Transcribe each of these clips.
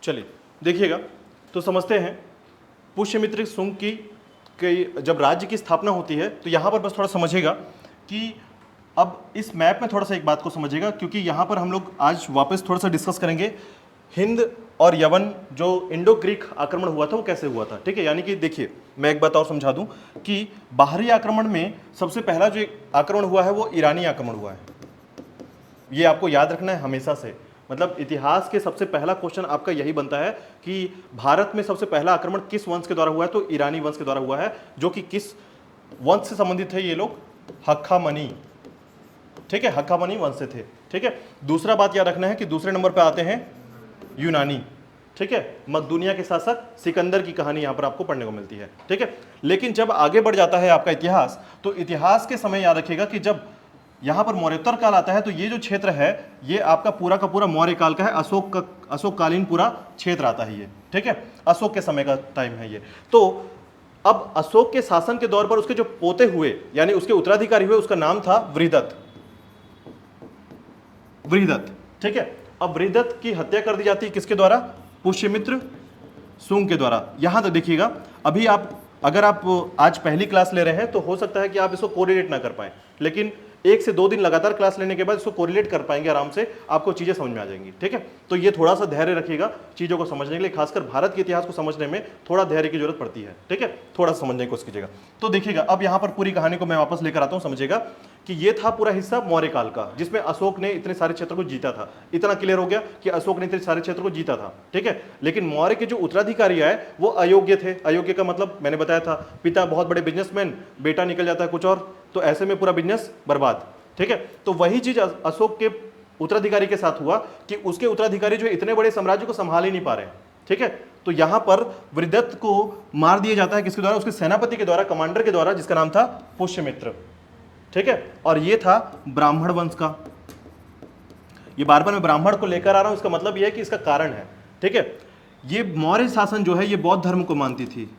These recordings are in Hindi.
चलिए देखिएगा, तो समझते हैं पुष्यमित्र शुंग की जब राज्य की स्थापना होती है, तो यहाँ पर बस थोड़ा समझिएगा कि अब इस मैप में थोड़ा सा एक बात को समझिएगा, क्योंकि यहाँ पर हम लोग आज वापस थोड़ा सा डिस्कस करेंगे हिंद और यवन जो इंडो ग्रीक आक्रमण हुआ था वो कैसे हुआ था। ठीक है, यानी कि देखिए मैं एक बात और समझा दूं कि बाहरी आक्रमण में सबसे पहला जो आक्रमण हुआ है वो ईरानी आक्रमण हुआ है। ये आपको याद रखना है हमेशा से, मतलब इतिहास के सबसे पहला क्वेश्चन आपका यही बनता है कि भारत में सबसे पहला आक्रमण किस वंश के द्वारा हुआ है, तो ईरानी वंश के द्वारा हुआ है, जो कि किस वंश से संबंधित थे ये लोग, हक्कामनी। ठीक है, हक्कामनी वंश से थे। ठीक है, दूसरा बात याद रखना है कि दूसरे नंबर पर आते हैं यूनानी। ठीक है, मकदूनिया के शासक सिकंदर की कहानी यहां पर आपको पढ़ने को मिलती है। ठीक है, लेकिन जब आगे बढ़ जाता है आपका इतिहास, तो इतिहास के समय याद रखिएगा कि जब यहां पर मौर्योत्तर काल आता है, तो ये जो क्षेत्र है ये आपका पूरा का पूरा मौर्य काल का है, अशोककालीन पूरा क्षेत्र आता है ये। ठीक है, अशोक के समय का टाइम है ये। तो अब अशोक के शासन के दौर पर उसके जो पोते हुए यानी उसके उत्तराधिकारी हुए, उसका नाम था वृहदत्त। ठीक है, अब वृहदत्त की हत्या कर दी जाती है किसके द्वारा, पुष्यमित्र शुंग के द्वारा। यहां तक देखिएगा, अभी अगर आप आज पहली क्लास ले रहे हैं तो हो सकता है कि आप इसको कोरिलेट ना कर पाए, लेकिन 1 से 2 दिन लगातार क्लास लेने के बाद इसको कोरिलेट कर पाएंगे आराम से, आपको चीजें समझ में आ जाएंगी। ठीक है, तो ये थोड़ा सा धैर्य रखिएगा चीजों को समझने के लिए, खासकर भारत के इतिहास को समझने में थोड़ा धैर्य की जरूरत पड़ती है। ठीक है, थोड़ा समझने की कोशिश कीजिएगा। तो देखिएगा, अब यहां पर पूरी कहानी को मैं वापस लेकर आता हूं, समझिएगा कि ये था पूरा हिस्सा मौर्य काल का, जिसमें अशोक ने इतने सारे क्षेत्र को जीता था। इतना क्लियर हो गया कि अशोक ने इतने सारे क्षेत्र को जीता था। ठीक है, लेकिन मौर्य के जो उत्तराधिकारी आए वो अयोग्य थे। अयोग्य का मतलब मैंने बताया था, पिता बहुत बड़े बिजनेसमैन, बेटा निकल जाता है कुछ और, तो ऐसे में पूरा बिजनेस बर्बाद। ठीक है, तो वही चीज अशोक के उत्तराधिकारी के साथ हुआ कि उसके उत्तराधिकारी जो इतने बड़े साम्राज्य को संभाल ही नहीं पा रहे। ठीक है, तो यहां पर वृहदत्त को मार दिया जाता है किसके द्वारा, उसके सेनापति के द्वारा, कमांडर के द्वारा, जिसका नाम था पुष्यमित्र। ठीक है, और ये था ब्राह्मण वंश का। ये बार बार मैं ब्राह्मण को लेकर आ रहा हूं, इसका मतलब यह है कि इसका कारण है। ठीक है, ये मौर्य शासन जो है ये बौद्ध धर्म को मानती थी।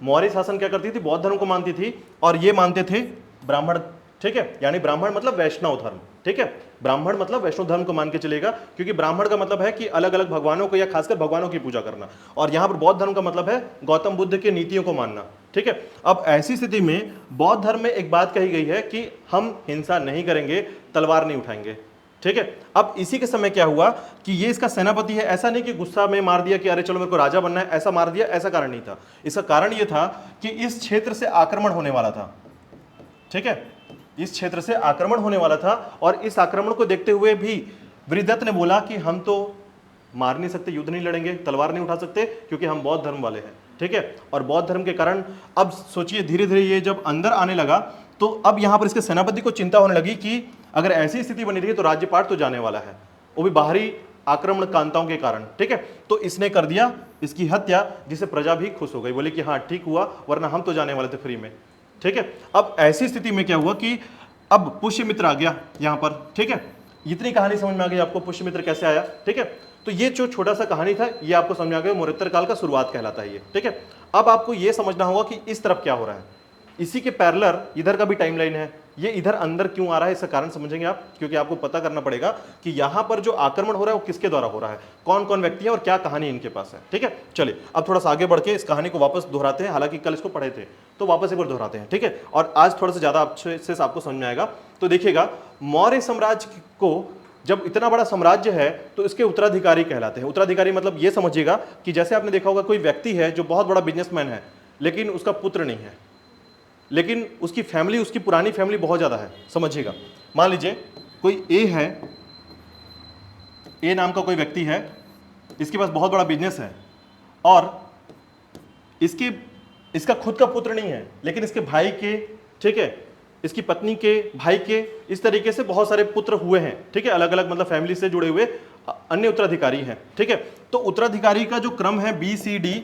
मौर्य शासन क्या करती थी, बौद्ध धर्म को मानती थी, और ये मानते थे ब्राह्मण। ठीक है, यानी ब्राह्मण मतलब वैष्णव धर्म। ठीक है, ब्राह्मण मतलब वैष्णव धर्म को मान के चलेगा, क्योंकि ब्राह्मण का मतलब है कि अलग अलग भगवानों को या खासकर भगवानों की पूजा करना, और यहां पर बौद्ध धर्म का मतलब है गौतम बुद्ध के नीतियों को मानना। ठीक है, अब ऐसी स्थिति में बौद्ध धर्म में एक बात कही गई है कि हम हिंसा नहीं करेंगे, तलवार नहीं उठाएंगे। ठीक है, अब इसी के समय क्या हुआ कि ये इसका सेनापति है, ऐसा नहीं कि गुस्सा में मार दिया कि अरे चलो मेरे को राजा बनना है, ऐसा मार दिया, ऐसा कारण नहीं था। इसका कारण ये था कि इस क्षेत्र से आक्रमण होने वाला था। ठीक है, इस क्षेत्र से आक्रमण होने वाला था, और इस आक्रमण को देखते हुए भी वृहदत्त ने बोला कि हम तो मार नहीं सकते, युद्ध नहीं लड़ेंगे, तलवार नहीं उठा सकते, क्योंकि हम बौद्ध धर्म वाले हैं। ठीक है, और बौद्ध धर्म के कारण अब सोचिए धीरे धीरे ये जब अंदर आने लगा, तो अब यहां पर इसके सेनापति को चिंता होने लगी कि अगर ऐसी स्थिति बनी रही तो राज्यपाट तो जाने वाला है, वो भी बाहरी आक्रमणकांताओं के कारण। ठीक है, तो इसने कर दिया इसकी हत्या, जिससे प्रजा भी खुश हो गई, बोले कि हाँ ठीक हुआ, वरना हम तो जाने वाले थे फ्री में। ठीक है, अब ऐसी स्थिति में क्या हुआ कि अब पुष्यमित्र आ गया यहां पर। ठीक है, इतनी कहानी समझ में आ गई आपको, पुष्यमित्र कैसे आया। ठीक है, तो ये जो छोटा सा कहानी था ये आपको समझ में आ गया, मौर्योत्तर काल का शुरुआत कहलाता है ये। ठीक है, अब आपको ये समझना होगा कि इस तरफ क्या हो रहा है, इसी के पैरेलल इधर का भी टाइमलाइन है, ये इधर अंदर क्यों आ रहा है, इसका कारण समझेंगे आप, क्योंकि आपको पता करना पड़ेगा कि यहां पर जो आक्रमण हो रहा है वो किसके द्वारा हो रहा है, कौन कौन व्यक्ति है और क्या कहानी इनके पास है। ठीक है, चलिए अब थोड़ा सा आगे बढ़ के इस कहानी को वापस दोहराते हैं, हालांकि कल इसको पढ़े थे तो वापस एक बार दोहराते हैं। ठीक है, और आज थोड़ा सा ज्यादा अच्छे से आपको समझ में आएगा। तो देखिएगा, मौर्य साम्राज्य को जब इतना बड़ा साम्राज्य है तो इसके उत्तराधिकारी कहलाते हैं। उत्तराधिकारी मतलब ये समझिएगा कि जैसे आपने देखा होगा कोई व्यक्ति है जो बहुत बड़ा बिजनेसमैन है, लेकिन उसका पुत्र नहीं है, लेकिन उसकी फैमिली, उसकी पुरानी फैमिली बहुत ज़्यादा है। समझिएगा, मान लीजिए कोई ए है, ए नाम का कोई व्यक्ति है, इसके पास बहुत बड़ा बिजनेस है, और इसका खुद का पुत्र नहीं है, लेकिन इसके भाई के, ठीक है, इसकी पत्नी के, भाई के, इस तरीके से बहुत सारे पुत्र हुए हैं। ठीक है, अलग अलग मतलब फैमिली से जुड़े हुए अन्य उत्तराधिकारी हैं। ठीक है, तो उत्तराधिकारी का जो क्रम है BCD,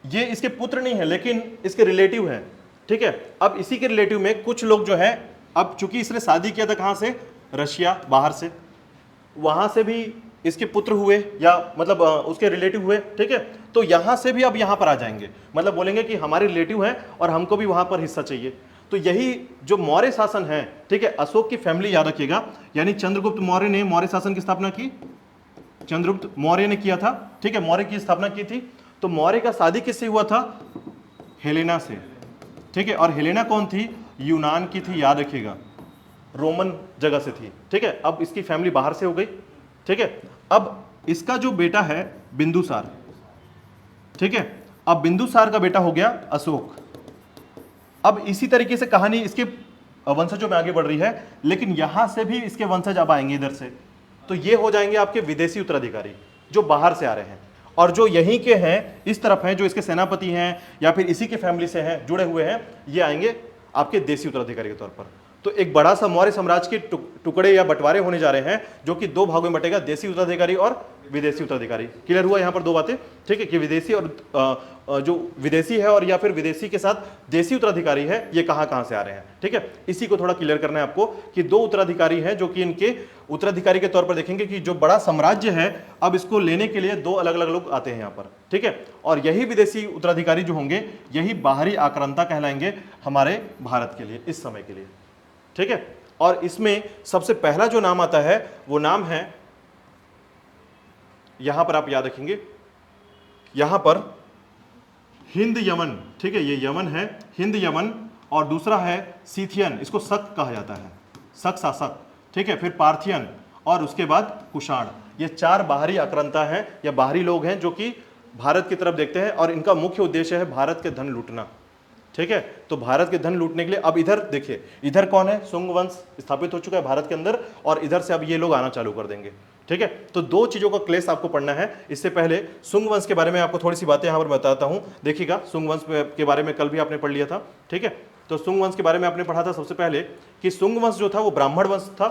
ये इसके पुत्र नहीं है लेकिन इसके रिलेटिव हैं। ठीक है, अब इसी के रिलेटिव में कुछ लोग जो है, अब चूंकि इसने शादी किया था कहां से, रशिया, बाहर से, वहां से भी इसके पुत्र हुए या मतलब उसके रिलेटिव हुए। ठीक है, तो यहां से भी अब यहां पर आ जाएंगे, मतलब बोलेंगे कि हमारे रिलेटिव हैं और हमको भी वहां पर हिस्सा चाहिए। तो यही जो मौर्य शासन है, ठीक है, अशोक की फैमिली याद रखिएगा, यानी चंद्रगुप्त मौर्य ने मौर्य शासन की स्थापना की। चंद्रगुप्त मौर्य ने किया था। ठीक है, मौर्य की स्थापना की थी। तो मौर्य का शादी किससे हुआ था? हेलेना से। ठीक है, और हेलेना कौन थी? यूनान की थी, याद रखिएगा, रोमन जगह से थी। ठीक है, अब इसकी फैमिली बाहर से हो गई। ठीक है, अब इसका जो बेटा है बिंदुसार, ठीक है, अब बिंदुसार का बेटा हो गया अशोक। अब इसी तरीके से कहानी इसके वंशजों में आगे बढ़ रही है, लेकिन यहां से भी इसके वंशज अब आएंगे इधर से। तो ये हो जाएंगे आपके विदेशी उत्तराधिकारी जो बाहर से आ रहे हैं, और जो यहीं के हैं इस तरफ हैं, जो इसके सेनापति हैं या फिर इसी के फैमिली से हैं, जुड़े हुए हैं, ये आएंगे आपके देसी उत्तराधिकारी के तौर पर। तो एक बड़ा सा मौर्य साम्राज्य के टुकड़े या बंटवारे होने जा रहे हैं, जो कि दो भागों में बटेगा, देसी उत्तराधिकारी और विदेशी उत्तराधिकारी। क्लियर हुआ यहाँ पर दो बातें? ठीक है, कि विदेशी और जो विदेशी है और या फिर विदेशी के साथ देसी उत्तराधिकारी है, ये कहाँ से आ रहे हैं। ठीक है, इसी को थोड़ा क्लियर करना है आपको कि दो उत्तराधिकारी हैं, जो कि इनके उत्तराधिकारी के तौर पर देखेंगे कि जो बड़ा साम्राज्य है, अब इसको लेने के लिए दो अलग अलग लोग आते हैं यहाँ पर। ठीक है, और यही विदेशी उत्तराधिकारी जो होंगे, यही बाहरी आक्रांता कहलाएंगे हमारे भारत के लिए, इस समय के लिए। ठीक है, और इसमें सबसे पहला जो नाम आता है वो नाम है, यहां पर आप याद रखेंगे, यहां पर हिंद यमन। ठीक है, ये यमन है, हिंद यमन, और दूसरा है सीथियन, इसको शक कहा जाता है, शक शासक। ठीक है, फिर पार्थियन, और उसके बाद कुषाण। ये चार बाहरी आक्रांता हैं या बाहरी लोग हैं जो कि भारत की तरफ देखते हैं, और इनका मुख्य उद्देश्य है भारत के धन लूटना। ठीक है, तो भारत के धन लूटने के लिए अब इधर देखिए, इधर कौन है? शुंग वंश स्थापित हो चुका है भारत के अंदर, और इधर से अब ये लोग आना चालू कर देंगे। ठीक है, तो दो चीजों का क्लेश आपको पढ़ना है। इससे पहले शुंग वंश के बारे में आपको थोड़ी सी बातें यहां पर बताता हूं। देखिएगा, शुंग वंश के बारे में कल भी आपने पढ़ लिया था। ठीक है, तो शुंग वंश के बारे में आपने पढ़ा था सबसे पहले कि शुंग वंश जो था वो ब्राह्मण वंश था।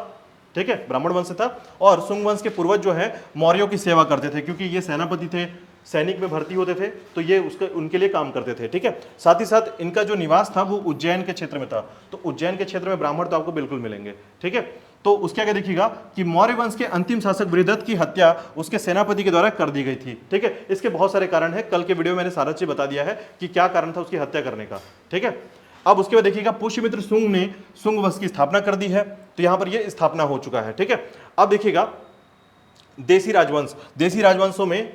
ठीक है, ब्राह्मण वंश था, और शुंग वंश के पूर्वज जो है मौर्यों की सेवा करते थे, क्योंकि ये सेनापति थे, सैनिक में भर्ती होते थे, तो ये उनके लिए काम करते थे। ठीक है, साथ ही साथ इनका जो निवास था वो उज्जैन के क्षेत्र में था, तो उज्जैन के क्षेत्र में ब्राह्मण तो आपको बिल्कुल मिलेंगे। ठीक है, तो उसके आगे देखिएगा कि मौर्य वंश के अंतिम शासक बृहदत्त की हत्या उसके सेनापति के द्वारा कर दी गई थी। ठीक है, इसके बहुत सारे कारण हैं, कल के वीडियो में मैंने सारा चीज बता दिया है कि क्या कारण था उसकी हत्या करने का। ठीक है, अब उसके बाद देखिएगा पुष्यमित्र शुंग ने शुंग वंश की स्थापना कर दी है, तो यहां पर यह स्थापना हो चुका है। ठीक है, अब देखिएगा देसी राजवंश, देसी राजवंशों में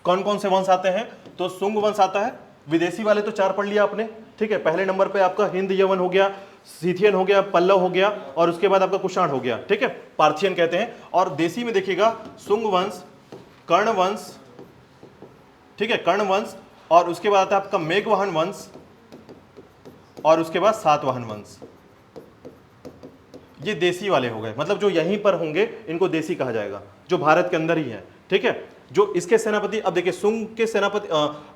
कौन कौन से वंश आते हैं? तो शुंग वंश आता है, विदेशी वाले तो चार पढ़ लिया आपने। ठीक है, पहले नंबर पे आपका हिंद यवन हो गया, सीथियन हो गया, पल्लव हो गया, और उसके बाद आपका कुषाण हो गया। ठीक है, पार्थियन कहते हैं। और देसी में देखिएगा शुंग वंश, कर्ण वंश, ठीक है, कर्ण वंश, और उसके बाद आता है आपका मेघवाहन वंश, और उसके बाद सातवाहन वंश। ये देसी वाले हो गए, मतलब जो यहीं पर होंगे इनको देसी कहा जाएगा, जो भारत के अंदर ही है। ठीक है, जो इसके सेनापति, अब देखिए शुंग के सेनापति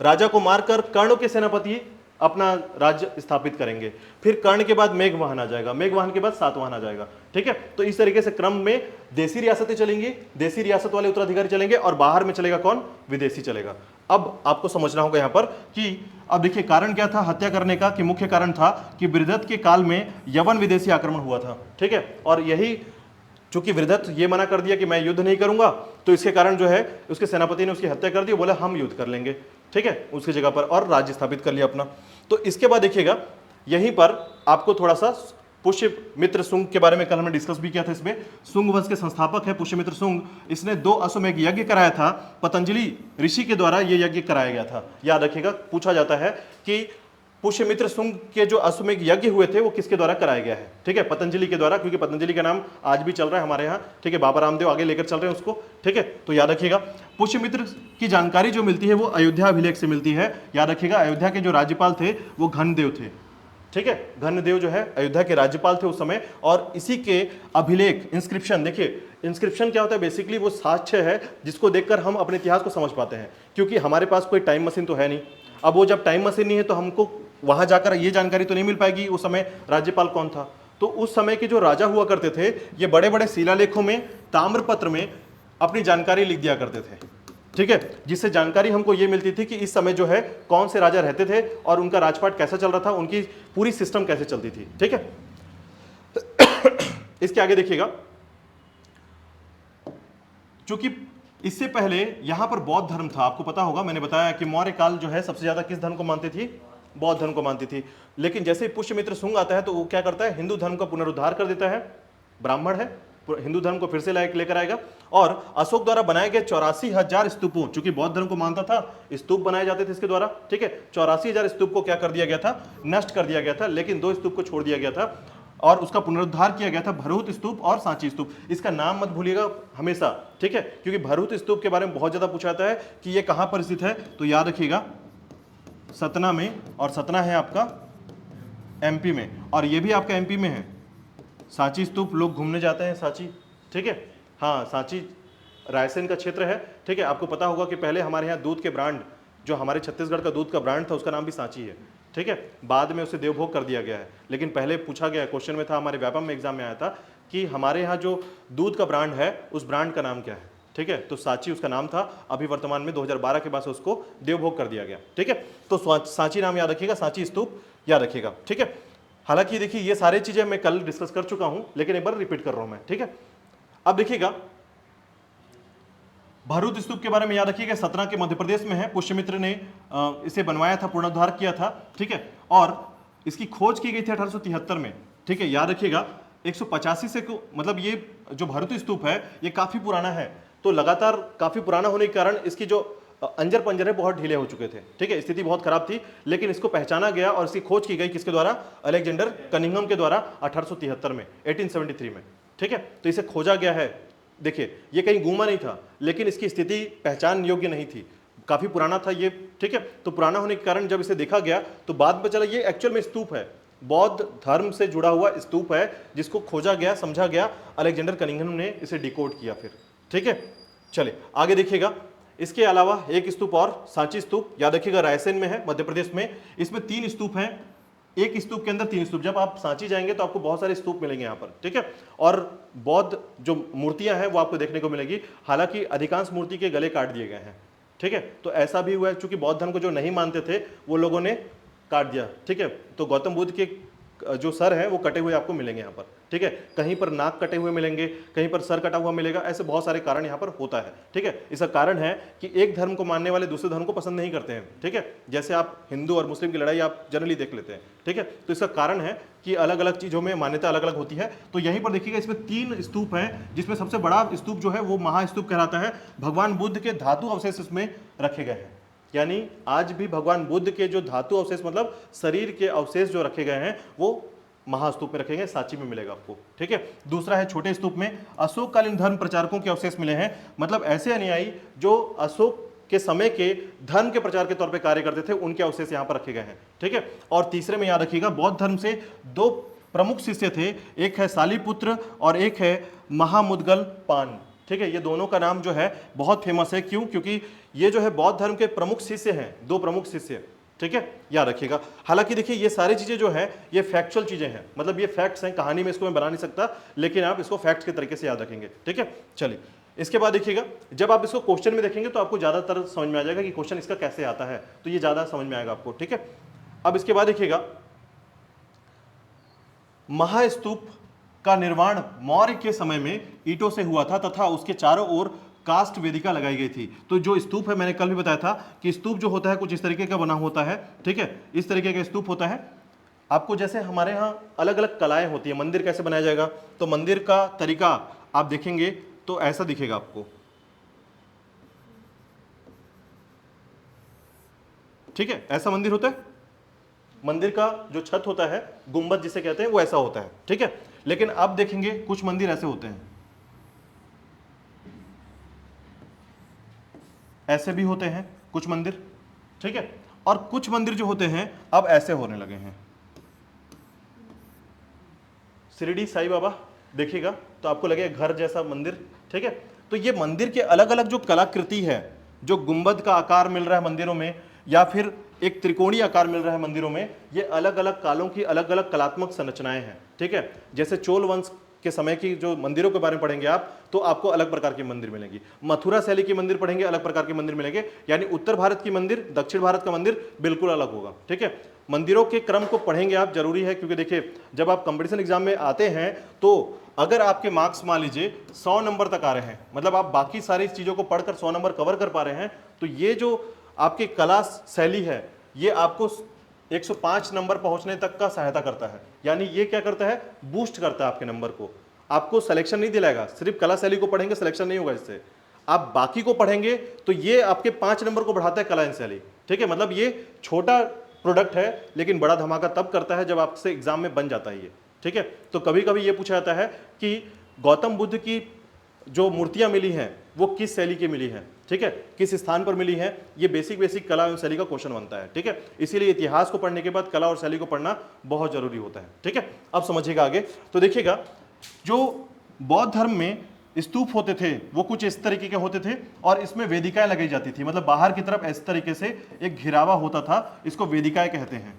राजा को मारकर कर्ण के सेनापति अपना राज्य स्थापित करेंगे, फिर कर्ण के बाद मेघवाहन आ जाएगा, मेघवाहन के बाद सातवाहन आ जाएगा। ठीक है, तो इस तरीके से क्रम में देसी रियासतें चलेंगी, देसी रियासत वाले उत्तराधिकारी चलेंगे, और बाहर में चलेगा कौन? विदेशी चलेगा। अब आपको समझना होगा यहां पर कि अब देखिए कारण क्या था हत्या करने का, कि मुख्य कारण था कि बृहदत्त के काल में यवन विदेशी आक्रमण हुआ था। ठीक है, और यही चूंकि बृहदत्त ये मना कर दिया कि मैं युद्ध नहीं करूंगा, तो इसके कारण जो है उसके सेनापति ने उसकी हत्या कर दी, बोला हम युद्ध कर लेंगे। ठीक है, उसकी जगह पर, और राज्य स्थापित कर लिया अपना। तो इसके बाद देखिएगा यहीं पर आपको थोड़ा सा पुष्यमित्र शुंग के बारे में कल हमने डिस्कस भी किया था। इसमें शुंग वंश के संस्थापक है पुष्यमित्र शुंग, इसने 2 अश्वमेध यज्ञ कराया था, पतंजलि ऋषि के द्वारा ये यज्ञ कराया गया था। याद रखिएगा, पूछा जाता है कि पुष्यमित्र शुंग के जो अश्वमेध यज्ञ हुए थे वो किसके द्वारा कराया गया है? ठीक है, पतंजलि के द्वारा, क्योंकि पतंजलि का नाम आज भी चल रहा है हमारे यहाँ। ठीक है, बाबा रामदेव आगे लेकर चल रहे हैं उसको। ठीक है, तो याद रखिएगा पुष्यमित्र की जानकारी जो मिलती है वो अयोध्या अभिलेख से मिलती है। याद रखिएगा, अयोध्या के जो राज्यपाल थे वो घनदेव थे। ठीक है, घनदेव जो है अयोध्या के राज्यपाल थे उस समय, और इसी के अभिलेख, इंस्क्रिप्शन, देखिए इंस्क्रिप्शन क्या होता है? बेसिकली वो साक्ष्य है जिसको देखकर हम अपने इतिहास को समझ पाते हैं, क्योंकि हमारे पास कोई टाइम मशीन तो है नहीं। अब वो जब टाइम मशीन नहीं है तो हमको वहां जाकर ये जानकारी तो नहीं मिल पाएगी उस समय राज्यपाल कौन था। तो उस समय के जो राजा हुआ करते थे, ये बड़े बड़े शिलालेखों में, ताम्रपत्र में अपनी जानकारी लिख दिया करते थे। ठीक है, जिससे जानकारी हमको ये मिलती थी कि इस समय जो है कौन से राजा रहते थे और उनका राजपाट कैसा चल रहा था, उनकी पूरी सिस्टम कैसे चलती थी। ठीक है, इसके आगे देखिएगा, चूंकि इससे पहले यहां पर बौद्ध धर्म था, आपको पता होगा, मैंने बताया कि मौर्य काल जो है सबसे ज्यादा किस धर्म को मानती थी? बौद्ध धर्म को मानती थी। लेकिन जैसे ही पुष्यमित्र शुंग आता है तो वो क्या करता है? हिंदू धर्म का पुनरुद्धार कर देता है। ब्राह्मण है, हिंदू धर्म को फिर से लेकर आएगा। और अशोक द्वारा बनाए गए 84,000 स्तूपों, चूंकि बौद्ध धर्म को मानता था, स्तूप बनाए जाते थे इसके द्वारा, ठीक है। 84,000 स्तूप को क्या कर दिया गया था, नष्ट कर दिया गया था, लेकिन 2 स्तूप को छोड़ दिया गया था और उसका पुनरुद्धार किया गया था, भरहुत स्तूप और सांची स्तूप। इसका नाम मत भूलिएगा हमेशा, ठीक है, क्योंकि भरहुत स्तूप के बारे में बहुत ज्यादा पूछा जाता है कि ये कहां पर स्थित है, तो याद रखिएगा सतना में, और सतना है आपका एमपी में, और ये भी आपका एमपी में है। सांची स्तूप लोग घूमने जाते हैं, सांची, ठीक है, हाँ सांची रायसेन का क्षेत्र है, ठीक है। आपको पता होगा कि पहले हमारे यहाँ दूध के ब्रांड, जो हमारे छत्तीसगढ़ का दूध का ब्रांड था, उसका नाम भी सांची है, ठीक है। बाद में उसे देवभोग कर दिया गया है, लेकिन पहले पूछा गया, क्वेश्चन में था, हमारे व्यापम में एग्जाम में आया था कि हमारे यहाँ जो दूध का ब्रांड है उस ब्रांड का नाम क्या है, ठीक है। तो सांची उसका नाम था, अभी वर्तमान में 2012 के बाद से उसको देवभोग कर दिया गया, ठीक है। तो सांची नाम याद रखिएगा, सांची स्तूप याद रखिएगा, ठीक है। हालांकि देखिए ये सारी चीजें मैं कल डिस्कस कर चुका हूं, लेकिन एक बार रिपीट कर रहा हूं मैं, ठीक है। अब देखिएगा भरहुत स्तूप के बारे में याद रखिएगा, सतना के मध्य प्रदेश में है, पुष्यमित्र ने इसे बनवाया था, पुनरुद्धार किया था, ठीक है। और इसकी खोज की गई थी 1873 में, ठीक है, याद रखिएगा। 185 से मतलब ये जो भरहुत स्तूप है ये काफी पुराना है, तो लगातार काफी पुराना होने के कारण इसकी जो अंजर पंजर है बहुत ढीले हो चुके थे, ठीक है, स्थिति बहुत खराब थी, लेकिन इसको पहचाना गया और इसकी खोज की गई किसके द्वारा, अलेक्जेंडर कनिंघम के द्वारा 1873 में, 1873 में, ठीक है। तो इसे खोजा गया है, देखिए ये कहीं गुमा नहीं था, लेकिन इसकी स्थिति पहचान योग्य नहीं थी, काफी पुराना था ये, ठीक है। तो पुराना होने के कारण जब इसे देखा गया तो बाद में चला ये एक्चुअल में स्तूप है, बौद्ध धर्म से जुड़ा हुआ स्तूप है, जिसको खोजा गया, समझा गया, अलेक्जेंडर कनिंघम ने इसे डिकोड किया फिर, ठीक है। चलिए आगे देखिएगा, इसके अलावा एक स्तूप और, सांची स्तूप, याद रखिएगा रायसेन में है, मध्य प्रदेश में। इसमें 3 स्तूप हैं, एक स्तूप के अंदर 3 स्तूप। जब आप सांची जाएंगे तो आपको बहुत सारे स्तूप मिलेंगे यहाँ पर, ठीक है। और बौद्ध जो मूर्तियां हैं वो आपको देखने को मिलेगी, हालांकि अधिकांश मूर्ति के गले काट दिए गए हैं, ठीक है। तो ऐसा भी हुआ है, चूंकि बौद्ध धर्म को जो नहीं मानते थे वो लोगों ने काट दिया, ठीक है। तो गौतम बुद्ध के जो सर है वो कटे हुए आपको मिलेंगे यहाँ पर, ठीक है। कहीं पर नाक कटे हुए मिलेंगे, कहीं पर सर कटा हुआ मिलेगा, ऐसे बहुत सारे कारण यहाँ पर होता है, ठीक है। इसका कारण है कि एक धर्म को मानने वाले दूसरे धर्म को पसंद नहीं करते हैं, ठीक है। जैसे आप हिंदू और मुस्लिम की लड़ाई आप जनरली देख लेते हैं, ठीक है। तो इसका कारण है कि अलग अलग चीजों में मान्यता अलग अलग होती है। तो यहीं पर देखिएगा इसमें 3 स्तूप हैं, जिसमें सबसे बड़ा स्तूप जो है वो महास्तूप कहलाता है। भगवान बुद्ध के धातु अवशेष इसमें रखे गए हैं, यानी आज भी भगवान बुद्ध के जो धातु अवशेष, मतलब शरीर के अवशेष जो रखे गए हैं वो महास्तूप में रखेंगे, सांची में मिलेगा आपको, ठीक है। दूसरा है छोटे स्तूप में अशोककालीन धर्म प्रचारकों के अवशेष मिले हैं, मतलब ऐसे अनुयायी जो अशोक के समय के धर्म के प्रचार के तौर पे कार्य करते थे, उनके अवशेष यहाँ पर रखे गए हैं, ठीक है। और तीसरे में याद रखिएगा बौद्ध धर्म से 2 प्रमुख शिष्य थे, एक है सालिपुत्र और एक है महामुद्गल पान, ठीक है। ये दोनों का नाम जो है बहुत फेमस है, क्यों, क्योंकि ये जो है बौद्ध धर्म के प्रमुख शिष्य हैं, 2 प्रमुख शिष्य, ठीक है, याद रखिएगा। हालांकि देखिए ये सारी चीजें जो है ये फैक्चुअल चीजें हैं, मतलब ये फैक्ट्स हैं, कहानी में इसको मैं बना नहीं सकता, लेकिन आप इसको फैक्ट्स के तरीके से याद रखेंगे, ठीक है। चलिए इसके बाद देखिएगा, जब आप इसको क्वेश्चन में देखेंगे तो आपको ज्यादातर समझ में आ जाएगा कि क्वेश्चन इसका कैसे आता है, तो ये ज्यादा समझ में आएगा आपको, ठीक है। अब इसके बाद देखिएगा महास्तूप का निर्माण मौर्य के समय में ईंटों से हुआ था तथा उसके चारों ओर कास्ट वेदिका लगाई गई थी। तो जो स्तूप है, मैंने कल भी बताया था कि स्तूप जो होता है कुछ इस तरीके का बना होता है, ठीक है, इस तरीके का स्तूप होता है। आपको जैसे हमारे यहाँ अलग अलग कलाएं होती है, मंदिर कैसे बनाया जाएगा, तो मंदिर का तरीका आप देखेंगे तो ऐसा दिखेगा आपको, ठीक है, ऐसा मंदिर होता है। मंदिर का जो छत होता है, गुंबद जिसे कहते हैं, वो ऐसा होता है, ठीक है। लेकिन अब देखेंगे कुछ मंदिर ऐसे होते हैं, ऐसे भी होते हैं कुछ मंदिर, ठीक है। और कुछ मंदिर जो होते हैं अब ऐसे होने लगे हैं। शिरडी साईं बाबा देखिएगा तो आपको लगेगा घर जैसा मंदिर, ठीक है। तो ये मंदिर के अलग अलग जो कलाकृति है, जो गुंबद का आकार मिल रहा है मंदिरों में, या फिर एक त्रिकोणीय आकार मिल रहा है मंदिरों में, ये अलग अलग कालों की अलग अलग कलात्मक संरचनाएं हैं, ठीक है। जैसे चोल वंश के समय की जो मंदिरों के बारे में पढ़ेंगे आप, तो आपको अलग प्रकार के मंदिर मिलेंगी। मथुरा शैली के मंदिर पढ़ेंगे, अलग प्रकार के मंदिर मिलेंगे, यानी उत्तर भारत की मंदिर, दक्षिण भारत का मंदिर बिल्कुल अलग होगा, ठीक है। मंदिरों के क्रम को पढ़ेंगे आप, जरूरी है, क्योंकि देखिए जब आप कंपटीशन एग्जाम में आते हैं तो अगर आपके मार्क्स मान लीजिए 100 नंबर तक आ रहे हैं, मतलब आप बाकी सारी चीजों को पढ़कर 100 नंबर कवर कर पा रहे हैं, तो ये जो आपकी कला शैली है ये आपको 105 नंबर पहुंचने तक का सहायता करता है। यानी ये क्या करता है, बूस्ट करता है आपके नंबर को। आपको सिलेक्शन नहीं दिलाएगा, सिर्फ कला शैली को पढ़ेंगे सिलेक्शन नहीं होगा इससे, आप बाकी को पढ़ेंगे तो ये आपके 5 नंबर को बढ़ाता है कला एंड शैली, ठीक है। मतलब ये छोटा प्रोडक्ट है लेकिन बड़ा धमाका तब करता है जब आपसे एग्जाम में बन जाता है ये, ठीक है। तो कभी कभी ये पूछा जाता है कि गौतम बुद्ध की जो मूर्तियां मिली हैं वो किस शैली की मिली हैं, ठीक है, किस स्थान पर मिली हैं, ये बेसिक कला एवं शैली का क्वेश्चन बनता है, ठीक है। इसीलिए इतिहास को पढ़ने के बाद कला और शैली को पढ़ना बहुत जरूरी होता है, ठीक है। अब समझिएगा आगे, तो देखिएगा जो बौद्ध धर्म में स्तूप होते थे वो कुछ इस तरीके के होते थे और इसमें वेदिकाएं लगाई जाती थी, मतलब बाहर की तरफ इस तरीके से एक घिरावा होता था, इसको वेदिकाएं कहते हैं,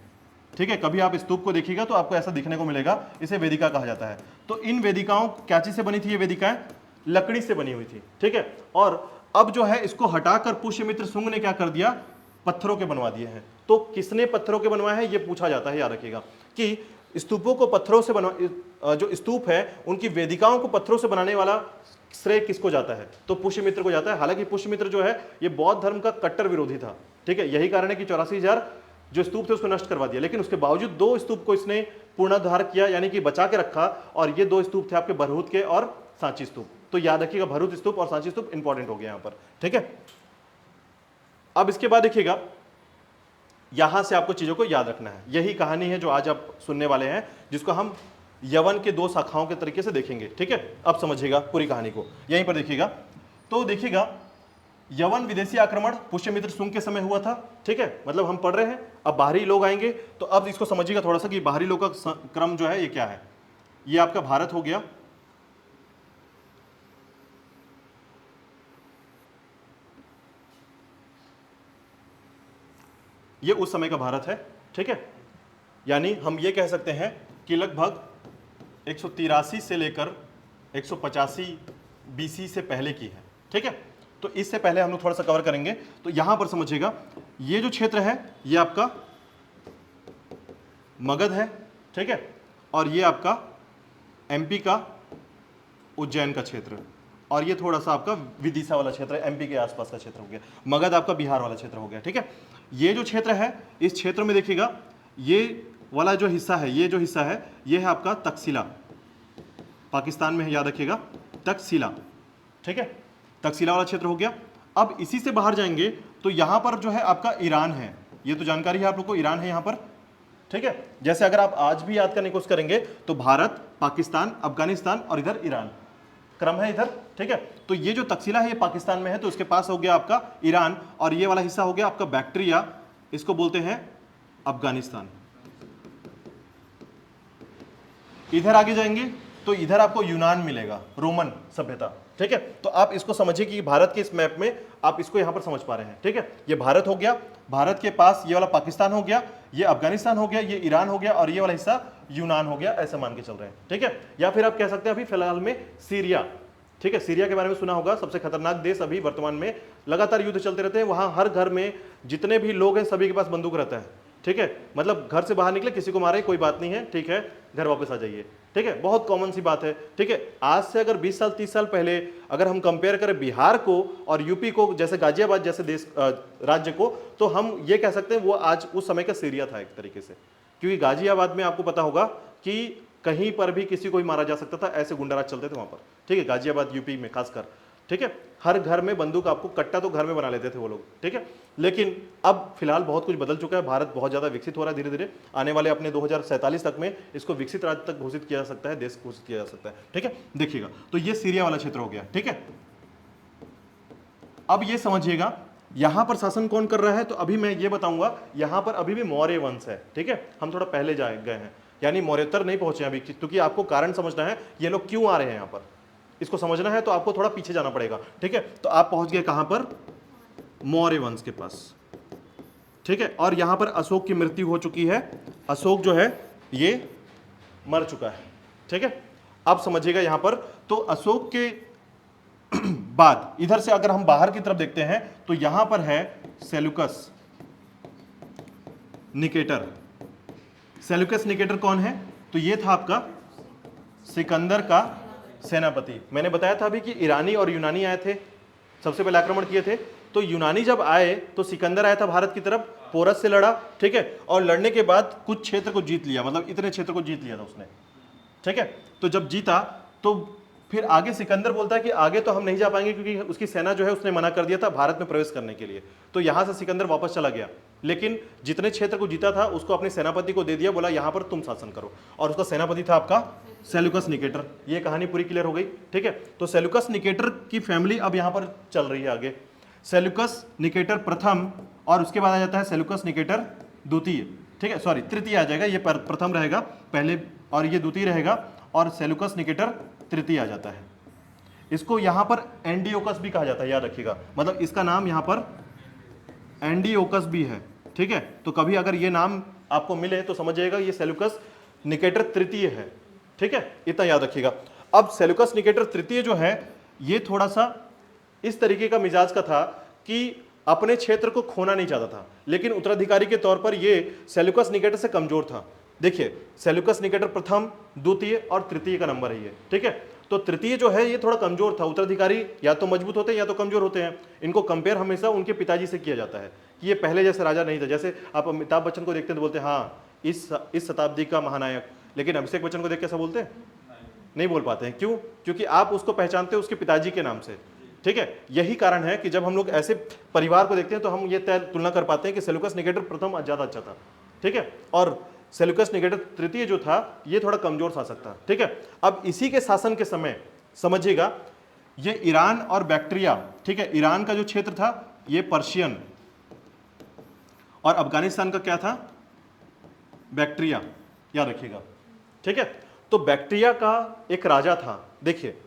ठीक है। कभी आप स्तूप को देखिएगा तो आपको ऐसा दिखने को मिलेगा, इसे वेदिका कहा जाता है। तो इन वेदिकाओं क्या चीज से बनी थी, ये वेदिकाएं लकड़ी से बनी हुई थी, ठीक है। और अब जो है इसको हटाकर पुष्यमित्र शुंग ने क्या कर दिया, पत्थरों के बनवा दिए हैं। तो किसने पत्थरों के बनवाए हैं ये पूछा जाता है, याद रखिएगा कि स्तूपों को पत्थरों से बनवा, जो स्तूप है उनकी वेदिकाओं को पत्थरों से बनाने वाला श्रेय किसको जाता है, तो पुष्यमित्र को जाता है। हालांकि पुष्यमित्र जो है ये बौद्ध धर्म का कट्टर विरोधी था, ठीक है। यही कारण है कि 84,000 जो स्तूप थे उसको नष्ट करवा दिया, लेकिन उसके बावजूद 2 स्तूप को इसने पुनरुद्धार किया, यानी कि बचा के रखा, और ये 2 स्तूप थे आपके भरहुत के और सांची स्तूप। तो याद रखिएगा भरहुत स्तूप और सांची स्तूप इंपॉर्टेंट हो गया यहां पर, ठीक है। अब इसके बाद देखिएगा यहां से आपको चीजों को याद रखना है, यही कहानी है जो आज आप सुनने वाले हैं, जिसको हम यवन के 2 शाखाओं के तरीके से देखेंगे, ठीक है। अब समझिएगा पूरी कहानी को, यहीं पर देखिएगा। तो देखिएगा यवन विदेशी आक्रमण पुष्यमित्र शुंग के समय हुआ था, ठीक है, मतलब हम पढ़ रहे हैं। अब बाहरी लोग आएंगे तो अब इसको समझिएगा थोड़ा सा कि बाहरी लोग का क्रम जो है ये क्या है। ये आपका भारत हो गया, ये उस समय का भारत है, ठीक है। यानी हम ये कह सकते हैं कि लगभग 183 से लेकर 185 बीसी से पहले की है, ठीक है। तो इससे पहले हम लोग थोड़ा सा कवर करेंगे। तो यहां पर समझिएगा ये जो क्षेत्र है ये आपका मगध है, ठीक है, और ये आपका एमपी का उज्जैन का क्षेत्र, और ये थोड़ा सा आपका विदिशा वाला क्षेत्र है, एमपी के आसपास का क्षेत्र हो गया। मगध आपका बिहार वाला क्षेत्र हो गया, ठीक है। ये जो क्षेत्र है इस क्षेत्र में देखिएगा ये वाला जो हिस्सा है, ये जो हिस्सा है ये है आपका तक्षशिला, पाकिस्तान में है, याद रखिएगा तक्षशिला, ठीक है, तक्षशिला वाला क्षेत्र हो गया। अब इसी से बाहर जाएंगे तो यहां पर जो है आपका ईरान है, ये तो जानकारी है आप लोग को, ईरान है यहां पर, ठीक है। जैसे अगर आप आज भी याद करने की कोशिश करेंगे तो भारत, पाकिस्तान, अफगानिस्तान और इधर ईरान क्रम है इधर, ठीक है। तो ये जो तक्षशिला है ये पाकिस्तान में है, तो उसके पास हो गया आपका ईरान, और ये वाला हिस्सा हो गया आपका बैक्ट्रिया, इसको बोलते हैं अफगानिस्तान। इधर आगे जाएंगे तो इधर आपको यूनान मिलेगा, रोमन सभ्यता, ठीक है। तो आप इसको समझिए कि भारत के इस मैप में आप इसको यहां पर समझ पा रहे हैं, ठीक है। ये भारत हो गया, भारत के पास ये वाला पाकिस्तान हो गया, ये अफगानिस्तान हो गया, ये ईरान हो गया, और ये वाला हिस्सा यूनान हो गया, ऐसा मान के चल रहे हैं, ठीक है। या फिर आप कह सकते हैं अभी फिलहाल में सीरिया, ठीक है। सीरिया के बारे में सुना होगा, सबसे खतरनाक देश अभी वर्तमान में, लगातार युद्ध चलते रहते हैं, वहां हर घर में जितने भी लोग हैं सभी के पास बंदूक रहता है, ठीक है। मतलब घर से बाहर निकले किसी को मारे कोई बात नहीं है, ठीक है, घर वापस आ जाइए, ठीक है, बहुत कॉमन सी बात है, ठीक है। आज से अगर 20 साल 30 साल पहले अगर हम कंपेयर करें बिहार को और यूपी को, जैसे गाजियाबाद जैसे देश राज्य को, तो हम ये कह सकते हैं वो आज उस समय का सीरिया था एक तरीके से, क्योंकि गाजियाबाद में आपको पता होगा कि कहीं पर भी किसी को भी मारा जा सकता था, ऐसे गुंडाराज चलते थे वहां पर, ठीक है, गाजियाबाद यूपी में खासकर, ठीक है। हर घर में बंदूक, आपको कट्टा तो घर में बना लेते थे वो लोग, ठीक है। लेकिन अब फिलहाल बहुत कुछ बदल चुका है, भारत बहुत ज्यादा विकसित हो रहा है धीरे धीरे, आने वाले अपने 2047 तक में इसको विकसित राज्य तक घोषित किया जा सकता है, देश घोषित किया जा सकता है, ठीक है। देखिएगा तो ये सीरिया वाला क्षेत्र हो गया, ठीक है। अब ये समझिएगा यहां पर शासन कौन कर रहा है, तो अभी मैं ये बताऊंगा, यहां पर अभी भी मौर्य वंश है, ठीक है। हम थोड़ा पहले गए हैं, यानी मौर्योत्तर नहीं पहुंचे अभी, क्योंकि आपको कारण समझना है ये लोग क्यों आ रहे हैं यहां पर, इसको समझना है तो आपको थोड़ा पीछे जाना पड़ेगा, ठीक है। तो आप पहुंच गए कहां पर, मौर्य वंश के पास, ठीक है। और यहां पर अशोक की मृत्यु हो चुकी है, अशोक जो है ये मर चुका है, ठीक है। अब समझिएगा यहां पर, तो अशोक के बाद इधर से अगर हम बाहर की तरफ देखते हैं तो यहां पर है सेल्यूकस निकेटर। सेल्यूकस निकेटर कौन है, तो ये था आपका सिकंदर का सेनापति। मैंने बताया था अभी कि ईरानी और यूनानी आए थे, सबसे पहले आक्रमण किए थे। तो यूनानी जब आए तो सिकंदर आया था भारत की तरफ, पोरस से लड़ा, ठीक है, और लड़ने के बाद कुछ क्षेत्र को जीत लिया, मतलब इतने क्षेत्र को जीत लिया था उसने, ठीक है। तो जब जीता तो फिर आगे सिकंदर बोलता है कि आगे तो हम नहीं जा पाएंगे क्योंकि उसकी सेना जो है उसने मना कर दिया था भारत में प्रवेश करने के लिए। तो यहां से सिकंदर वापस चला गया, लेकिन जितने क्षेत्र को जीता था उसको अपने सेनापति को दे दिया, बोला यहां पर तुम शासन करो, और उसका सेनापति था आपका सेल्यूकस निकेटर। ये कहानी पूरी क्लियर हो गई, ठीक है। तो सेल्यूकस निकेटर की फैमिली अब यहां पर चल रही है आगे, सेल्यूकस निकेटर प्रथम, और उसके बाद आ जाता है सेल्यूकस निकेटर द्वितीय, ठीक है, सॉरी तृतीय आ जाएगा, ये प्रथम रहेगा पहले और ये द्वितीय रहेगा, और सेल्यूकस निकेटर तृतीय आ जाता है। इसको यहां पर एंडियोकस भी कहा जाता है, याद रखिएगा, मतलब इसका नाम यहां पर एंडियोकस भी है, ठीक है। तो कभी अगर ये नाम आपको मिले तो समझिएगा ये सेल्यूकस निकेटर तृतीय है, ठीक है, इतना याद रखिएगा। अब सेल्यूकस निकेटर तृतीय जो है ये थोड़ा सा इस तरीके का मिजाज का था कि अपने क्षेत्र को खोना नहीं चाहता था, लेकिन उत्तराधिकारी के तौर पर ये सेल्यूकस निकेटर से कमजोर था। देखिए सेल्यूकस निकेटर प्रथम, द्वितीय और तृतीय का नंबर है ये, ठीक है। तो तृतीय जो है ये थोड़ा कमजोर था, उत्तराधिकारी या तो मजबूत होते हैं या तो कमजोर होते हैं। इनको कंपेयर हमेशा उनके पिताजी से किया जाता है कि ये पहले जैसे राजा नहीं था। जैसे आप अमिताभ बच्चन को देखते हैं तो बोलते हैं हाँ इस शताब्दी का महानायक, लेकिन अभिषेक बच्चन को देख कैसा बोलते हैं, नहीं बोल पाते हैं। क्यों? क्योंकि आप उसको पहचानते हो उसके पिताजी के नाम से, ठीक है। यही कारण है कि जब हम लोग ऐसे परिवार को देखते हैं तो हम ये तुलना कर पाते हैं कि सेल्यूकस निकेटर प्रथम ज्यादा अच्छा था, ठीक है, और सेल्यूकस निकेटर तृतीय जो था ये थोड़ा कमजोर शासक था, ठीक है। अब इसी के शासन के समय समझिएगा ये ईरान और बैक्ट्रिया, ठीक है, ईरान का जो क्षेत्र था ये पर्शियन, और अफगानिस्तान का क्या था, बैक्ट्रिया, याद रखिएगा, ठीक है। तो बैक्ट्रिया का एक राजा था, देखिए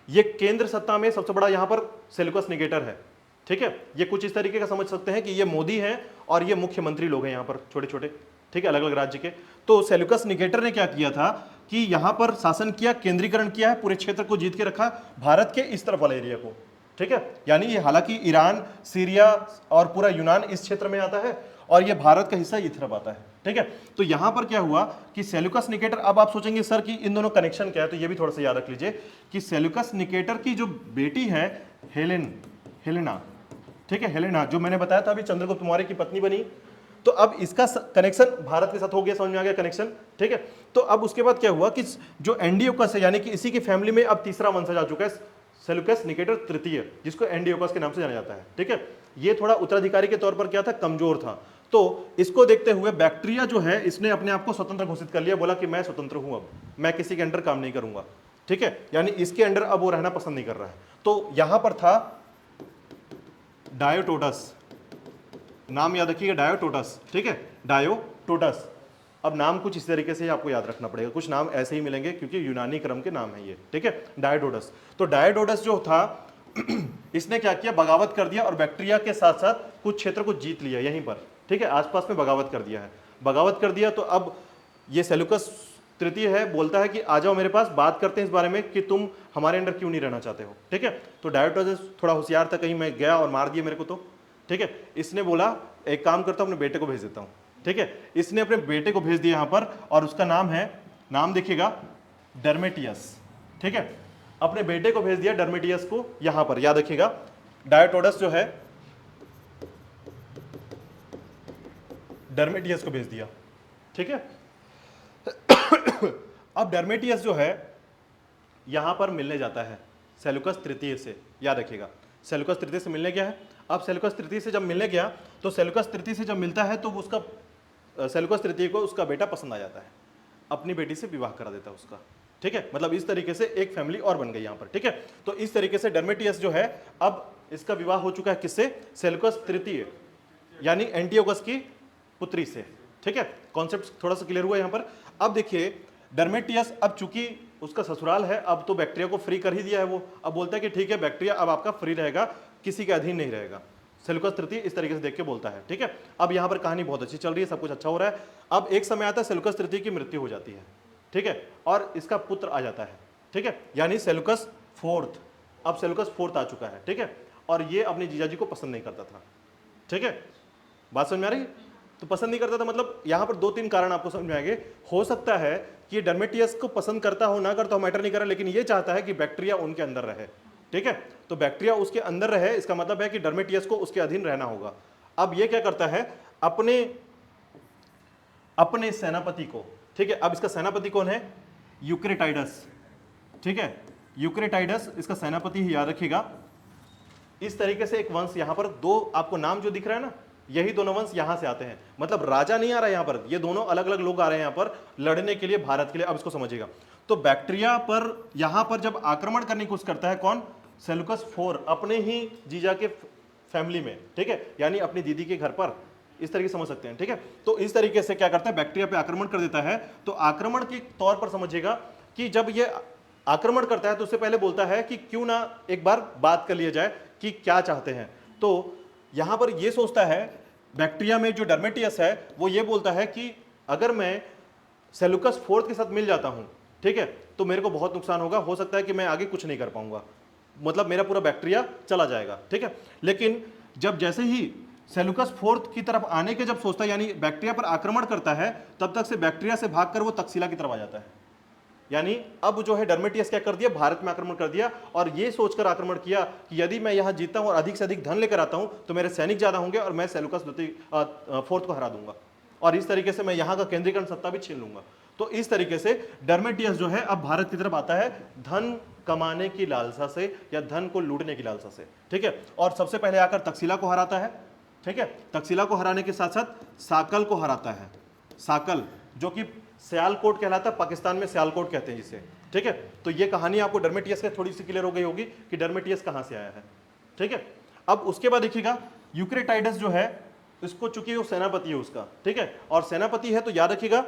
ये केंद्र सत्ता में सबसे बड़ा यहां पर सेल्यूकस निकेटर है, ठीक है। ये कुछ इस तरीके का समझ सकते हैं कि ये मोदी हैं और ये मुख्यमंत्री लोग हैं यहां पर छोटे छोटे, ठीक है, अलग अलग राज्य के। तो सेल्यूकस निकेटर ने क्या किया था कि यहां पर शासन किया, केंद्रीकरण किया है, पूरे क्षेत्र को जीत के रखा, भारत के इस तरफ वाले एरिया को, ठीक है। यानी ये हालांकि ईरान, सीरिया और पूरा यूनान इस क्षेत्र में आता है और ये भारत का हिस्सा इस तरफ आता है, ठीक है। तो यहां पर क्या हुआ कि सेल्यूकस निकेटर, अब आप सोचेंगे सर कि इन दोनों कनेक्शन क्या है, तो ये भी थोड़ा सा याद रख लीजिए कि सेल्यूकस निकेटर की जो बेटी है हेलेना, ठीक है, हेलेना, जो मैंने बताया था अभी चंद्रगुप्त मौर्य की पत्नी बनी, तो अब इसका कनेक्शन भारत के साथ हो गया, समझ में आ गया कनेक्शन, ठीक है। तो अब उसके बाद क्या हुआ कि जो एंडियोकस है, यानी कि इसी की फैमिली में अब तीसरा वंशज आ चुका है, सेल्यूकस निकेटर तृतीय, जिसको एंडियोकस के नाम से जाना जाता है, ठीक है। ये थोड़ा उत्तराधिकारी के तौर पर क्या था, कमजोर था। तो इसको देखते हुए बैक्ट्रिया जो है इसने अपने आप को स्वतंत्र घोषित कर लिया, बोला कि मैं स्वतंत्र हूं, अब मैं किसी के अंडर काम नहीं करूंगा, ठीक है, यानी इसके अंडर अब वो रहना पसंद नहीं कर रहा है। तो यहां पर था डायोटोटस, नाम याद रखिएगा, डायोटोटस, ठीक है, डायोटोटस। अब नाम कुछ इस तरीके से आपको याद रखना पड़ेगा, कुछ नाम ऐसे ही मिलेंगे क्योंकि यूनानी क्रम के नाम है ये, ठीक है, डायोटोटस। तो डायोटोटस जो था इसने क्या किया, बगावत कर दिया और बैक्ट्रिया के साथ साथ कुछ क्षेत्र को जीत लिया यहीं पर, ठीक है, आसपास में बगावत कर दिया है, बगावत कर दिया। तो अब ये सेल्यूकस तृतीय है, बोलता है कि आ जाओ मेरे पास, बात करते हैं इस बारे में कि तुम हमारे अंडर क्यों नहीं रहना चाहते हो, ठीक है। तो डायोटोटस थोड़ा होशियार था, कहीं मैं गया और मार दिया मेरे को तो, ठीक है। इसने बोला एक काम करता हूं, अपने बेटे को भेज देता हूं, ठीक है। इसने अपने बेटे को भेज दिया यहां पर, और उसका नाम है, नाम देखिएगा, डर्मेटियस, ठीक है, अपने बेटे को भेज दिया डर्मेटियस को यहां पर, याद रखिएगा। डायोटोटस जो है डर्मेटियस को भेज दिया, ठीक है। अब डर्मेटियस जो है यहां पर मिलने जाता है सेल्यूकस तृतीय से, याद रखिएगा, सेल्यूकस तृतीय से मिलने गया है। अब सेल्यूकस तृतीय से जब मिलने गया तो सेल्यूकस तृतीय से जब मिलता है तो उसका सेल्यूकस तृतीय को उसका बेटा पसंद आ जाता है, अपनी बेटी से विवाह करा देता है उसका, ठीक है। मतलब इस तरीके से एक फैमिली और बन गई यहां पर, ठीक है। तो इस तरीके से डर्मेटियस जो है अब इसका विवाह हो चुका है किससे, सेल्यूकस तृतीय यानी एंटियोकस की पुत्री से, ठीक है। कॉन्सेप्ट थोड़ा सा क्लियर हुआ यहां पर। अब देखिए डर्मेटियस, अब चूंकि उसका ससुराल है, अब तो बैक्ट्रिया को फ्री कर ही दिया है वो, अब बोलता है कि ठीक है बैक्ट्रिया अब आपका फ्री रहेगा, किसी के अधीन नहीं रहेगा। सेल्यूकस तृतीय इस तरीके से देख के बोलता है, ठीक है। अब यहां पर कहानी बहुत अच्छी चल रही है, सब कुछ अच्छा हो रहा है। अब एक समय आता है सेल्यूकस तृतीय की मृत्यु हो जाती है, ठीक है, और इसका पुत्र आ जाता है, ठीक है, यानी सेल्यूकस फोर्थ। अब सेल्यूकस फोर्थ आ चुका है, ठीक है, और ये अपने जीजाजी को पसंद नहीं करता था, ठीक है, बात समझ में आ रही है। तो पसंद नहीं करता था मतलब यहां पर दो तीन कारण आपको समझ में आएंगे। हो सकता है कि डर्मेटियस को पसंद करता हो ना करता हो मैटर नहीं कर रहा, लेकिन ये चाहता है कि बैक्ट्रिया उनके अंदर रहे, ठीक है। तो बैक्ट्रिया उसके अंदर रहे, इसका मतलब है कि डर्मेटियस को उसके अधीन रहना होगा। अब ये क्या करता है, अपने सेनापति को, ठीक है, अब इसका सेनापति कौन है, यूक्रेटाइडस, ठीक है, यूक्रेटाइडस इसका सेनापति ही, याद रखिएगा। इस तरीके से एक वंश, यहां पर दो आपको नाम जो दिख रहा है ना, यही दोनों वंश यहां से आते हैं, मतलब राजा नहीं आ रहा है यहां पर, ये दोनों अलग अलग लोग आ रहे हैं यहां पर लड़ने के लिए भारत के लिए। अब इसको समझिएगा, तो बैक्टीरिया पर यहां पर जब आक्रमण करने की कोशिश करता है कौन, सेलुकस 4, अपने ही जीजा के फैमिली में, ठीक है, यानी अपनी दीदी के घर पर, इस तरीके समझ सकते हैं, ठीक है। तो इस तरीके से क्या करता है, बैक्टीरिया पे आक्रमण कर देता है। तो आक्रमण के तौर पर समझिएगा कि जब ये आक्रमण करता है तो उससे पहले बोलता है कि क्यों ना एक बार बात कर लिया जाए कि क्या चाहते हैं। तो यहां पर ये सोचता है, बैक्टीरिया में जो डर्मेटियस है वो ये बोलता है कि अगर मैं सेलुकस 4 के साथ मिल जाता हूं, ठीक है, तो मेरे को बहुत नुकसान होगा, हो सकता है कि मैं आगे कुछ नहीं कर पाऊंगा, मतलब मेरा पूरा बैक्टीरिया चला जाएगा, ठीक है। लेकिन जब जैसे ही सेलुकस 4 की तरफ आने के जब सोचता है, यानी बैक्टीरिया पर आक्रमण करता है, तब तक से बैक्टीरिया से भागकर वो तक्षशिला की तरफ आ जाता है। यानी अब जो है डर्मेटियस क्या कर दिया, भारत में आक्रमण कर दिया, और ये सोचकर आक्रमण किया कि यदि मैं यहां जीतता हूं और अधिक से अधिक धन लेकर आता हूं तो मेरे सैनिक ज्यादा होंगे और मैं सेलुकस 4 को हरा दूंगा, और इस तरीके से मैं यहां का केंद्रीकरण सत्ता भी छीन लूंगा। तो इस तरीके से डर्मेटियस जो है अब भारत की तरफ आता है धन कमाने की लालसा से या धन को लूटने की लालसा से, ठीक है। और सबसे पहले आकर तक्षशिला को हराता है, ठीक है। तक्षशिला को हराने के साथ साथ साकल को हराता है, साकल जो कि सियालकोट कहलाता है, पाकिस्तान में सियालकोट कहते हैं जिसे, ठीक है। तो ये कहानी आपको डर्मेटियस से थोड़ी सी क्लियर हो गई होगी कि डर्मेटियस कहां से आया है, ठीक है। अब उसके बाद देखिएगा यूक्रेटाइडस जो है, इसको चूंकि वो सेनापति है उसका, ठीक है, और सेनापति है तो याद रखिएगा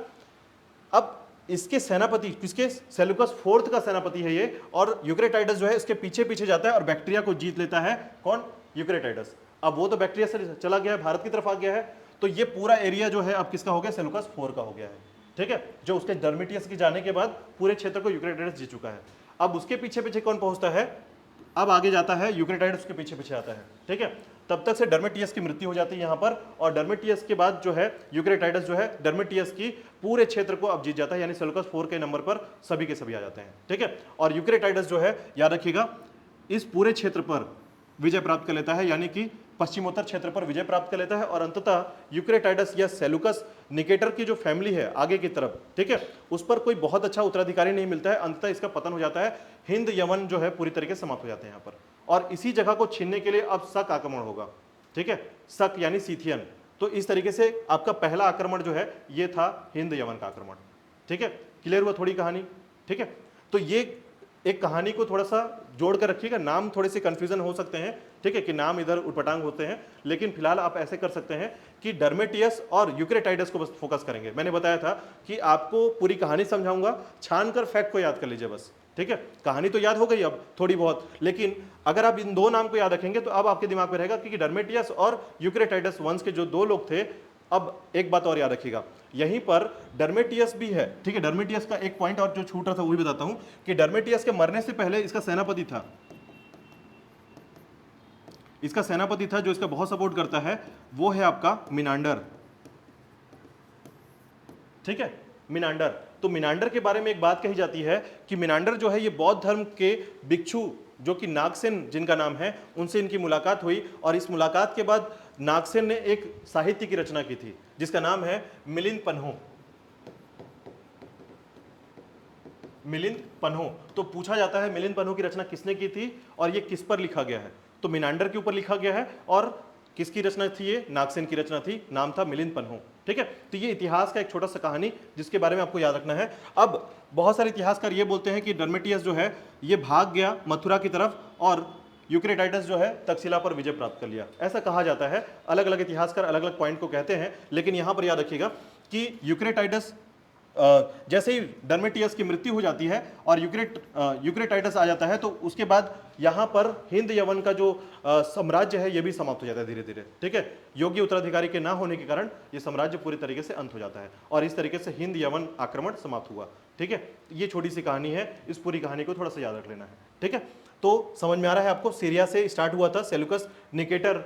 अब इसके सेनापति किसके, सेलुकस 4 का सेनापति है ये, और यूक्रेटाइडस जो है इसके पीछे पीछे जाता है और बैक्टीरिया को जीत लेता है, कौन, यूक्रेटाइडस। अब वो तो बैक्टीरिया से चला गया है, भारत की तरफ आ गया है, तो ये पूरा एरिया जो है अब किसका हो गया, सेलुकस 4 का हो गया है, ठीक है, जो उसके डर्मेटियस के जाने के बाद पूरे क्षेत्र को यूक्रेटाइडस जीत चुका है। अब उसके पीछे पीछे कौन पहुंचता है, अब आगे जाता है यूक्रेटाइडस के पीछे पीछे आता है, ठीक है। तब तक से डर्मेटियस की मृत्यु हो जाती है यहां पर, और डर्मेटियस के बाद जो है यूक्रेटाइडस जो है डर्मेटियस की पूरे क्षेत्र को अब जीत जाता है, यानी सेलुकस 4 के नंबर पर सभी के सभी आ जाते हैं, ठीक है। और यूक्रेटाइडस जो है याद रखिएगा इस पूरे क्षेत्र पर विजय प्राप्त कर लेता है, यानी कि पश्चिमोत्तर क्षेत्र पर विजय प्राप्त कर लेता है, और अंततः यूक्रेटाइडस या सेलुकस निकेटर की जो फैमिली है आगे की तरफ, ठीक है, उस पर कोई बहुत अच्छा उत्तराधिकारी नहीं मिलता है, अंततः इसका पतन हो जाता है, हिंद यमन जो है पूरी तरीके से समाप्त हो जाते हैं यहाँ पर। और इसी जगह को छीनने के लिए अब शक आक्रमण होगा, ठीक है, शक यानी सीथियन। तो इस तरीके से आपका पहला आक्रमण जो है ये था हिंद यमन का आक्रमण, ठीक है। क्लियर हुआ थोड़ी कहानी, ठीक है। तो ये एक कहानी को थोड़ा सा जोड़ कर रखिएगा, नाम थोड़े से कंफ्यूजन हो सकते हैं, ठीक है, कि नाम इधर उटपटांग होते हैं, लेकिन फिलहाल आप ऐसे कर सकते हैं कि डर्मेटियस और यूक्रेटाइडस को बस फोकस करेंगे। मैंने बताया था कि आपको पूरी कहानी समझाऊंगा, छान कर फैक्ट को याद कर लीजिए बस, ठीक है। कहानी तो याद हो गई अब थोड़ी बहुत, लेकिन अगर आप इन दो नाम को याद रखेंगे तो अब आपके दिमाग में रहेगा कि डर्मेटियस और यूक्रेटाइडस वंश के जो दो लोग थे। अब एक बात और याद रखिएगा, यहीं पर डर्मेटियस भी है, ठीक है। डर्मेटियस का एक पॉइंट और जो छूट रहा था वो भी बताता हूं कि डर्मेटियस के मरने से पहले इसका सेनापति था, इसका सेनापति था जो इसका बहुत सपोर्ट करता है, वो है आपका मिनांडर, ठीक है, मिनांडर। तो मिनांडर के बारे में एक बात कही जाती है कि मिनांडर जो है ये बौद्ध धर्म के भिक्षु जो कि नागसेन जिनका नाम है, उनसे इनकी मुलाकात हुई, और इस मुलाकात के बाद नागसेन ने एक साहित्य की रचना की थी जिसका नाम है मिलिंद पन्हो, मिलिंद पन्हो। तो पूछा जाता है मिलिंद पन्हो की रचना किसने की थी और ये किस पर लिखा गया है, तो मिनांडर के ऊपर लिखा गया है, और किसकी रचना थी ये, नागसेन की रचना थी, नाम था मिलिंद पन्हो, ठीक है। तो ये इतिहास का एक छोटा सा कहानी जिसके बारे में आपको याद रखना है। अब बहुत सारे इतिहासकार ये बोलते हैं कि डर्मेटियस जो है ये भाग गया मथुरा की तरफ और यूक्रेटाइडस जो है तक्षशिला पर विजय प्राप्त कर लिया, ऐसा कहा जाता है। अलग अलग इतिहासकार अलग अलग पॉइंट को कहते हैं, लेकिन यहां पर याद रखिएगा कि यूक्रेटाइडस जैसे ही डर्मेटियस की मृत्यु हो जाती है और यूक्रेटाइडस आ जाता है, तो उसके बाद यहाँ पर हिंद यवन का जो साम्राज्य है ये भी समाप्त हो जाता है धीरे धीरे, ठीक है। योग्य उत्तराधिकारी के ना होने के कारण ये साम्राज्य पूरी तरीके से अंत हो जाता है, और इस तरीके से हिंद यवन आक्रमण समाप्त हुआ, ठीक है। ये छोटी सी कहानी है, इस पूरी कहानी को थोड़ा सा याद रख लेना है, ठीक है। तो समझ में आ रहा है आपको, सीरिया से स्टार्ट हुआ था, सेलुकस निकेटर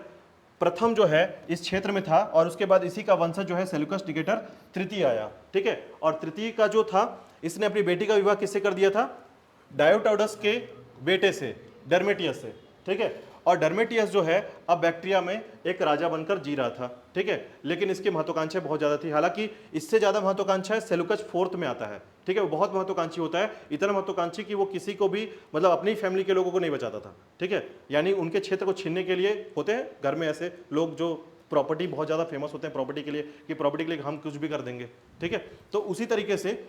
प्रथम जो है इस क्षेत्र में था, और उसके बाद इसी का वंशज जो है सेलुकस निकेटर तृतीय आया, ठीक है। और तृतीय का जो था इसने अपनी बेटी का विवाह किससे कर दिया था, डायोटाउडस के बेटे से, डर्मेटियस से, ठीक है। और डर्मेटियस जो है अब बैक्टीरिया में एक राजा बनकर जी रहा था, ठीक है, लेकिन इसकी महत्वाकांक्षा बहुत ज्यादा थी। हालांकि इससे ज्यादा महत्वाकांक्षा सेलुकस फोर्थ में आता है, ठीक है, वो बहुत महत्वाकांक्षी होता है, इतना महत्वाकांक्षी कि वो किसी को भी मतलब अपनी फैमिली के लोगों को नहीं बचाता था, ठीक है, यानी उनके क्षेत्र को छीनने के लिए होते हैं घर में ऐसे लोग जो प्रॉपर्टी बहुत ज्यादा फेमस होते हैं प्रॉपर्टी के लिए, कि प्रॉपर्टी के लिए हम कुछ भी कर देंगे, ठीक है। तो उसी तरीके से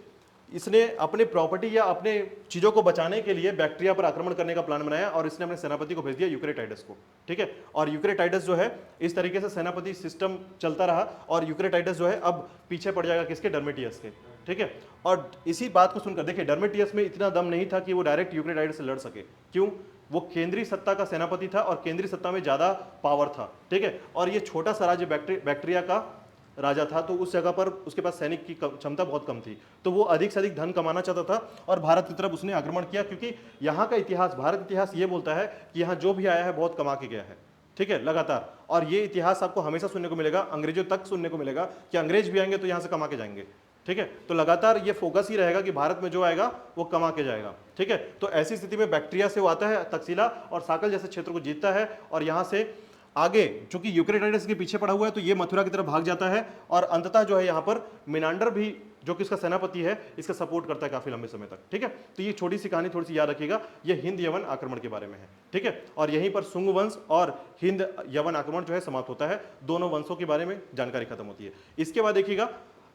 इसने अपने प्रॉपर्टी या अपने चीजों को बचाने के लिए बैक्टीरिया पर आक्रमण करने का प्लान बनाया और इसने अपने सेनापति को भेज दिया यूक्रेटाइडस को, ठीक है। और यूक्रेटाइडस जो है इस तरीके से सेनापति सिस्टम चलता रहा और यूक्रेटाइडस जो है अब पीछे पड़ जाएगा किसके, डर्मेटियस के, ठीक है। और इसी बात को सुनकर देखिए डर्मेटियस में इतना दम नहीं था कि वो डायरेक्ट यूक्रेटाइडस से लड़ सके, क्यों, वो केंद्रीय सत्ता का सेनापति था और केंद्रीय सत्ता में ज्यादा पावर था, ठीक है। और ये छोटा सा राज्य बैक्टीरिया का राजा था, तो उस जगह पर उसके पास सैनिक की क्षमता बहुत कम थी, तो वो अधिक से अधिक धन कमाना चाहता था और भारत की तरफ उसने आक्रमण किया, क्योंकि यहाँ का इतिहास, भारत इतिहास ये बोलता है कि यहाँ जो भी आया है बहुत कमा के गया है, ठीक है, लगातार। और ये इतिहास आपको हमेशा सुनने को मिलेगा, अंग्रेजों तक सुनने को मिलेगा कि अंग्रेज भी आएंगे तो यहाँ से कमा के जाएंगे, ठीक है। तो लगातार ये फोकस ही रहेगा कि भारत में जो आएगा वो कमा के जाएगा, ठीक है। तो ऐसी स्थिति में बैक्टीरिया से वो आता है तक्षशिला और साकल जैसे क्षेत्र को जीतता है और यहाँ से आगे चूंकि यूक्रेटाइडस के पीछे पड़ा हुआ है तो ये मथुरा की तरफ भाग जाता है और अंततः जो है यहाँ पर मिनांडर भी जो कि इसका सेनापति है इसका सपोर्ट करता है काफी लंबे समय तक, ठीक है। तो ये छोटी सी कहानी थोड़ी सी याद रखिएगा, ये हिंद यवन आक्रमण के बारे में है, ठीक है। और यहीं पर सुंग वंश और हिंद यवन आक्रमण जो है समाप्त होता है, दोनों वंशों के बारे में जानकारी खत्म होती है। इसके बाद देखिएगा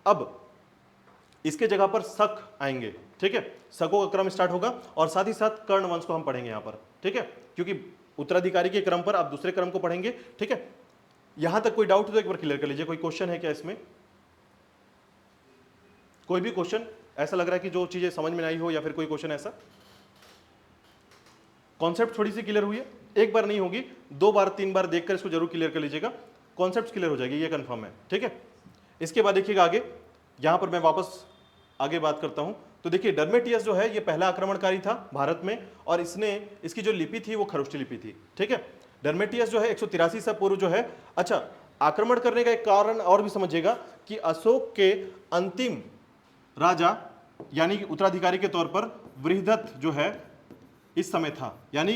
अब इसके जगह पर शक आएंगे, ठीक है, शकों का क्रम स्टार्ट होगा और साथ ही साथ कर्ण वंश को हम पढ़ेंगे यहाँ पर, ठीक है, क्योंकि उत्तराधिकारी के क्रम पर आप दूसरे क्रम को पढ़ेंगे, ठीक है। यहां तक कोई डाउट हो तो एक बार क्लियर कर लीजिए, कोई क्वेश्चन है क्या इसमें, कोई भी क्वेश्चन ऐसा लग रहा है कि जो चीजें समझ में आई हो या फिर कोई क्वेश्चन ऐसा, कॉन्सेप्ट थोड़ी सी क्लियर हुई है, एक बार नहीं होगी, 2 बार 3 बार देखकर इसको जरूर क्लियर कर लीजिएगा, कॉन्सेप्ट क्लियर हो जाएगी, ये कंफर्म है, ठीक है। इसके बाद देखिएगा आगे, यहां पर मैं वापस आगे बात करता हूं, तो देखिए डर्मेटियस जो है ये पहला आक्रमणकारी था भारत में और इसने इसकी जो लिपि थी वो खरोष्ठी लिपि थी, ठीक है। डर्मेटियस जो है 183 ईसा पूर्व जो है, अच्छा आक्रमण करने का एक कारण और भी समझिएगा कि अशोक के अंतिम राजा यानी कि उत्तराधिकारी के तौर पर बृहदत्त जो है इस समय था, यानी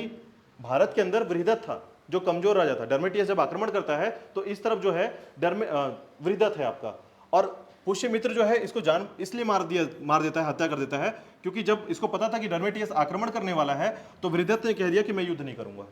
भारत के अंदर बृहदत्त था जो कमजोर राजा था। डर्मेटियस जब आक्रमण करता है तो इस तरफ जो है बृहदत्त है आपका, और पुष्यमित्र जो है इसको जान इसलिए मार देता है, हत्या कर देता है, क्योंकि जब इसको पता था कि डर्मेटियस आक्रमण करने वाला है तो बृहदत्त ने कह दिया कि मैं युद्ध नहीं करूंगा,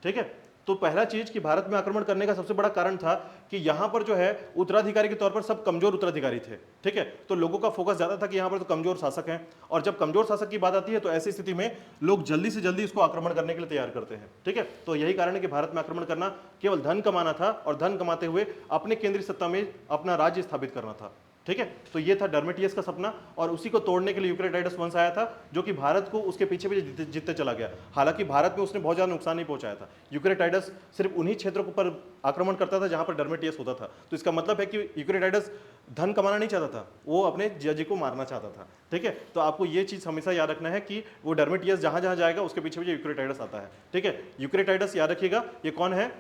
ठीक है। तो पहला चीज कि भारत में आक्रमण करने का सबसे बड़ा कारण था कि यहां पर जो है उत्तराधिकारी के तौर पर सब कमजोर उत्तराधिकारी थे, ठीक है। तो लोगों का फोकस ज्यादा था कि यहां पर तो कमजोर शासक हैं, और जब कमजोर शासक की बात आती है तो ऐसी स्थिति में लोग जल्दी से जल्दी इसको आक्रमण करने के लिए तैयार करते हैं, ठीक है। तो यही कारण है कि भारत में आक्रमण करना केवल धन कमाना था और धन कमाते हुए अपने केंद्रीय सत्ता में अपना राज्य स्थापित करना था, ठीक है। तो ये था डर्मेटियस का सपना और उसी को तोड़ने के लिए यूक्रेटाइडस वंश आया था जो कि भारत को उसके पीछे पीछे जीतते चला गया। हालांकि भारत में उसने बहुत ज्यादा नुकसान नहीं पहुंचाया था, यूक्रेटाइडस सिर्फ उन्हीं क्षेत्रों पर आक्रमण करता था जहां पर डर्मेटियस होता था। तो इसका मतलब है कि यूक्रेटाइडस धन कमाना नहीं चाहता था, वो अपने जज को मारना चाहता था, ठीक है। तो आपको ये चीज हमेशा याद रखना है कि वो डर्मेटियस जहां जहां जाएगा उसके पीछे पीछे यूक्रेटाइडस आता है, ठीक है। यूक्रेटाइडस याद रखिएगा ये कौन है,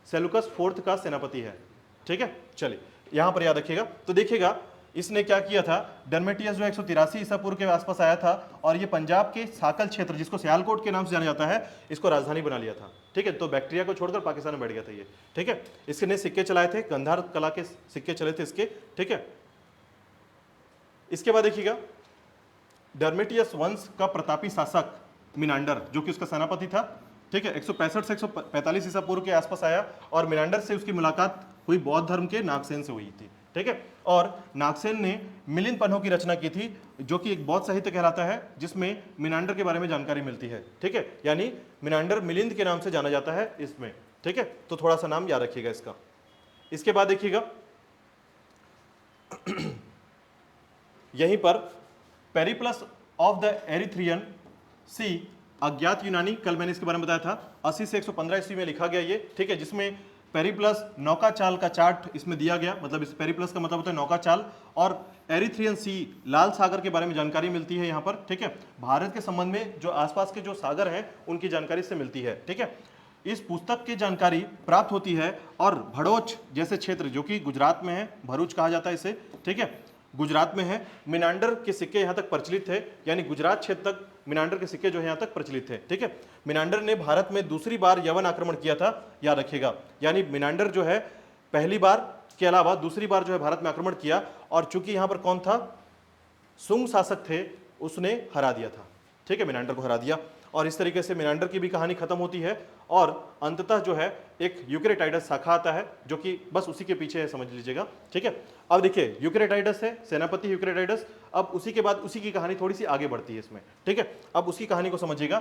सेलुकस फोर्थ का सेनापति है, ठीक है। चलिए यहां पर याद रखिएगा। तो देखिएगा इसने क्या किया था, डर्मेटियस जो 183 ईसा पूर्व के आसपास आया था और ये पंजाब के साकल क्षेत्र जिसको सियालकोट के नाम से जाना जाता है इसको राजधानी बना लिया था, ठीक है। तो बैक्टीरिया को छोड़कर पाकिस्तान में बैठ गया था ये, ठीक है। इसने सिक्के चलाए थे, गंधार कला के सिक्के चले थे इसके, ठीक है। इसके बाद देखिएगा डर्मेटियस वंश का प्रतापी शासक मिनांडर जो कि उसका सेनापति था, ठीक है, 165 से 145 ईसा पूर्व के आसपास आया और मिनांडर से उसकी मुलाकात हुई बौद्ध धर्म के नागसेन से हुई थी, ठीक है। और नागसेन ने मिलिंद पन्हों की रचना की थी जो कि एक बौद्ध साहित्य कहलाता है जिसमें मिनांडर के बारे में जानकारी मिलती है, ठीक है। यानी मिनांडर मिलिंद के नाम से जाना जाता है इसमें, ठीक है। तो थोड़ा सा नाम याद रखिएगा इसका। इसके बाद देखिएगा यहीं पर पेरिप्लस ऑफ द एरिथ्रियन सी अज्ञात यूनानी, कल मैंने इसके बारे में बताया था, 80 से 115 ईस्वी में लिखा गया ये, ठीक है, जिसमें पेरिप्लस नौका चाल का चार्ट इसमें दिया गया, मतलब इस पेरिप्लस का मतलब होता है नौका चाल, और एरिथ्रियन सी लाल सागर के बारे में जानकारी मिलती है यहाँ पर, ठीक है। भारत के संबंध में जो आसपास के जो सागर हैं उनकी जानकारी से मिलती है, ठीक है। इस पुस्तक की जानकारी प्राप्त होती है और भड़ोच जैसे क्षेत्र जो कि गुजरात में है, भरूच कहा जाता है इसे, ठीक है, गुजरात में है। मिनांडर के सिक्के यहाँ तक प्रचलित थे, यानी गुजरात क्षेत्र तक मिनांडर के सिक्के जो है यहाँ तक प्रचलित थे। ठीक है, मिनांडर ने भारत में दूसरी बार यवन आक्रमण किया था, याद रखिएगा। यानी मिनांडर जो है पहली बार के अलावा दूसरी बार जो है भारत में आक्रमण किया, और चूंकि यहां पर कौन था, सुंग शासक थे, उसने हरा दिया था। ठीक है, मिनांडर को हरा दिया, और इस तरीके से मिनांडर की भी कहानी खत्म होती है, और अंततः जो है एक यूक्रेटाइडस शाखा आता है जो कि बस उसी के पीछे है, समझ लीजिएगा। ठीक है, अब देखिए यूक्रेटाइडस है, सेनापति यूक्रेटाइडस। अब उसी के बाद उसी की कहानी थोड़ी सी आगे बढ़ती है इसमें। ठीक है, अब उसकी कहानी को समझिएगा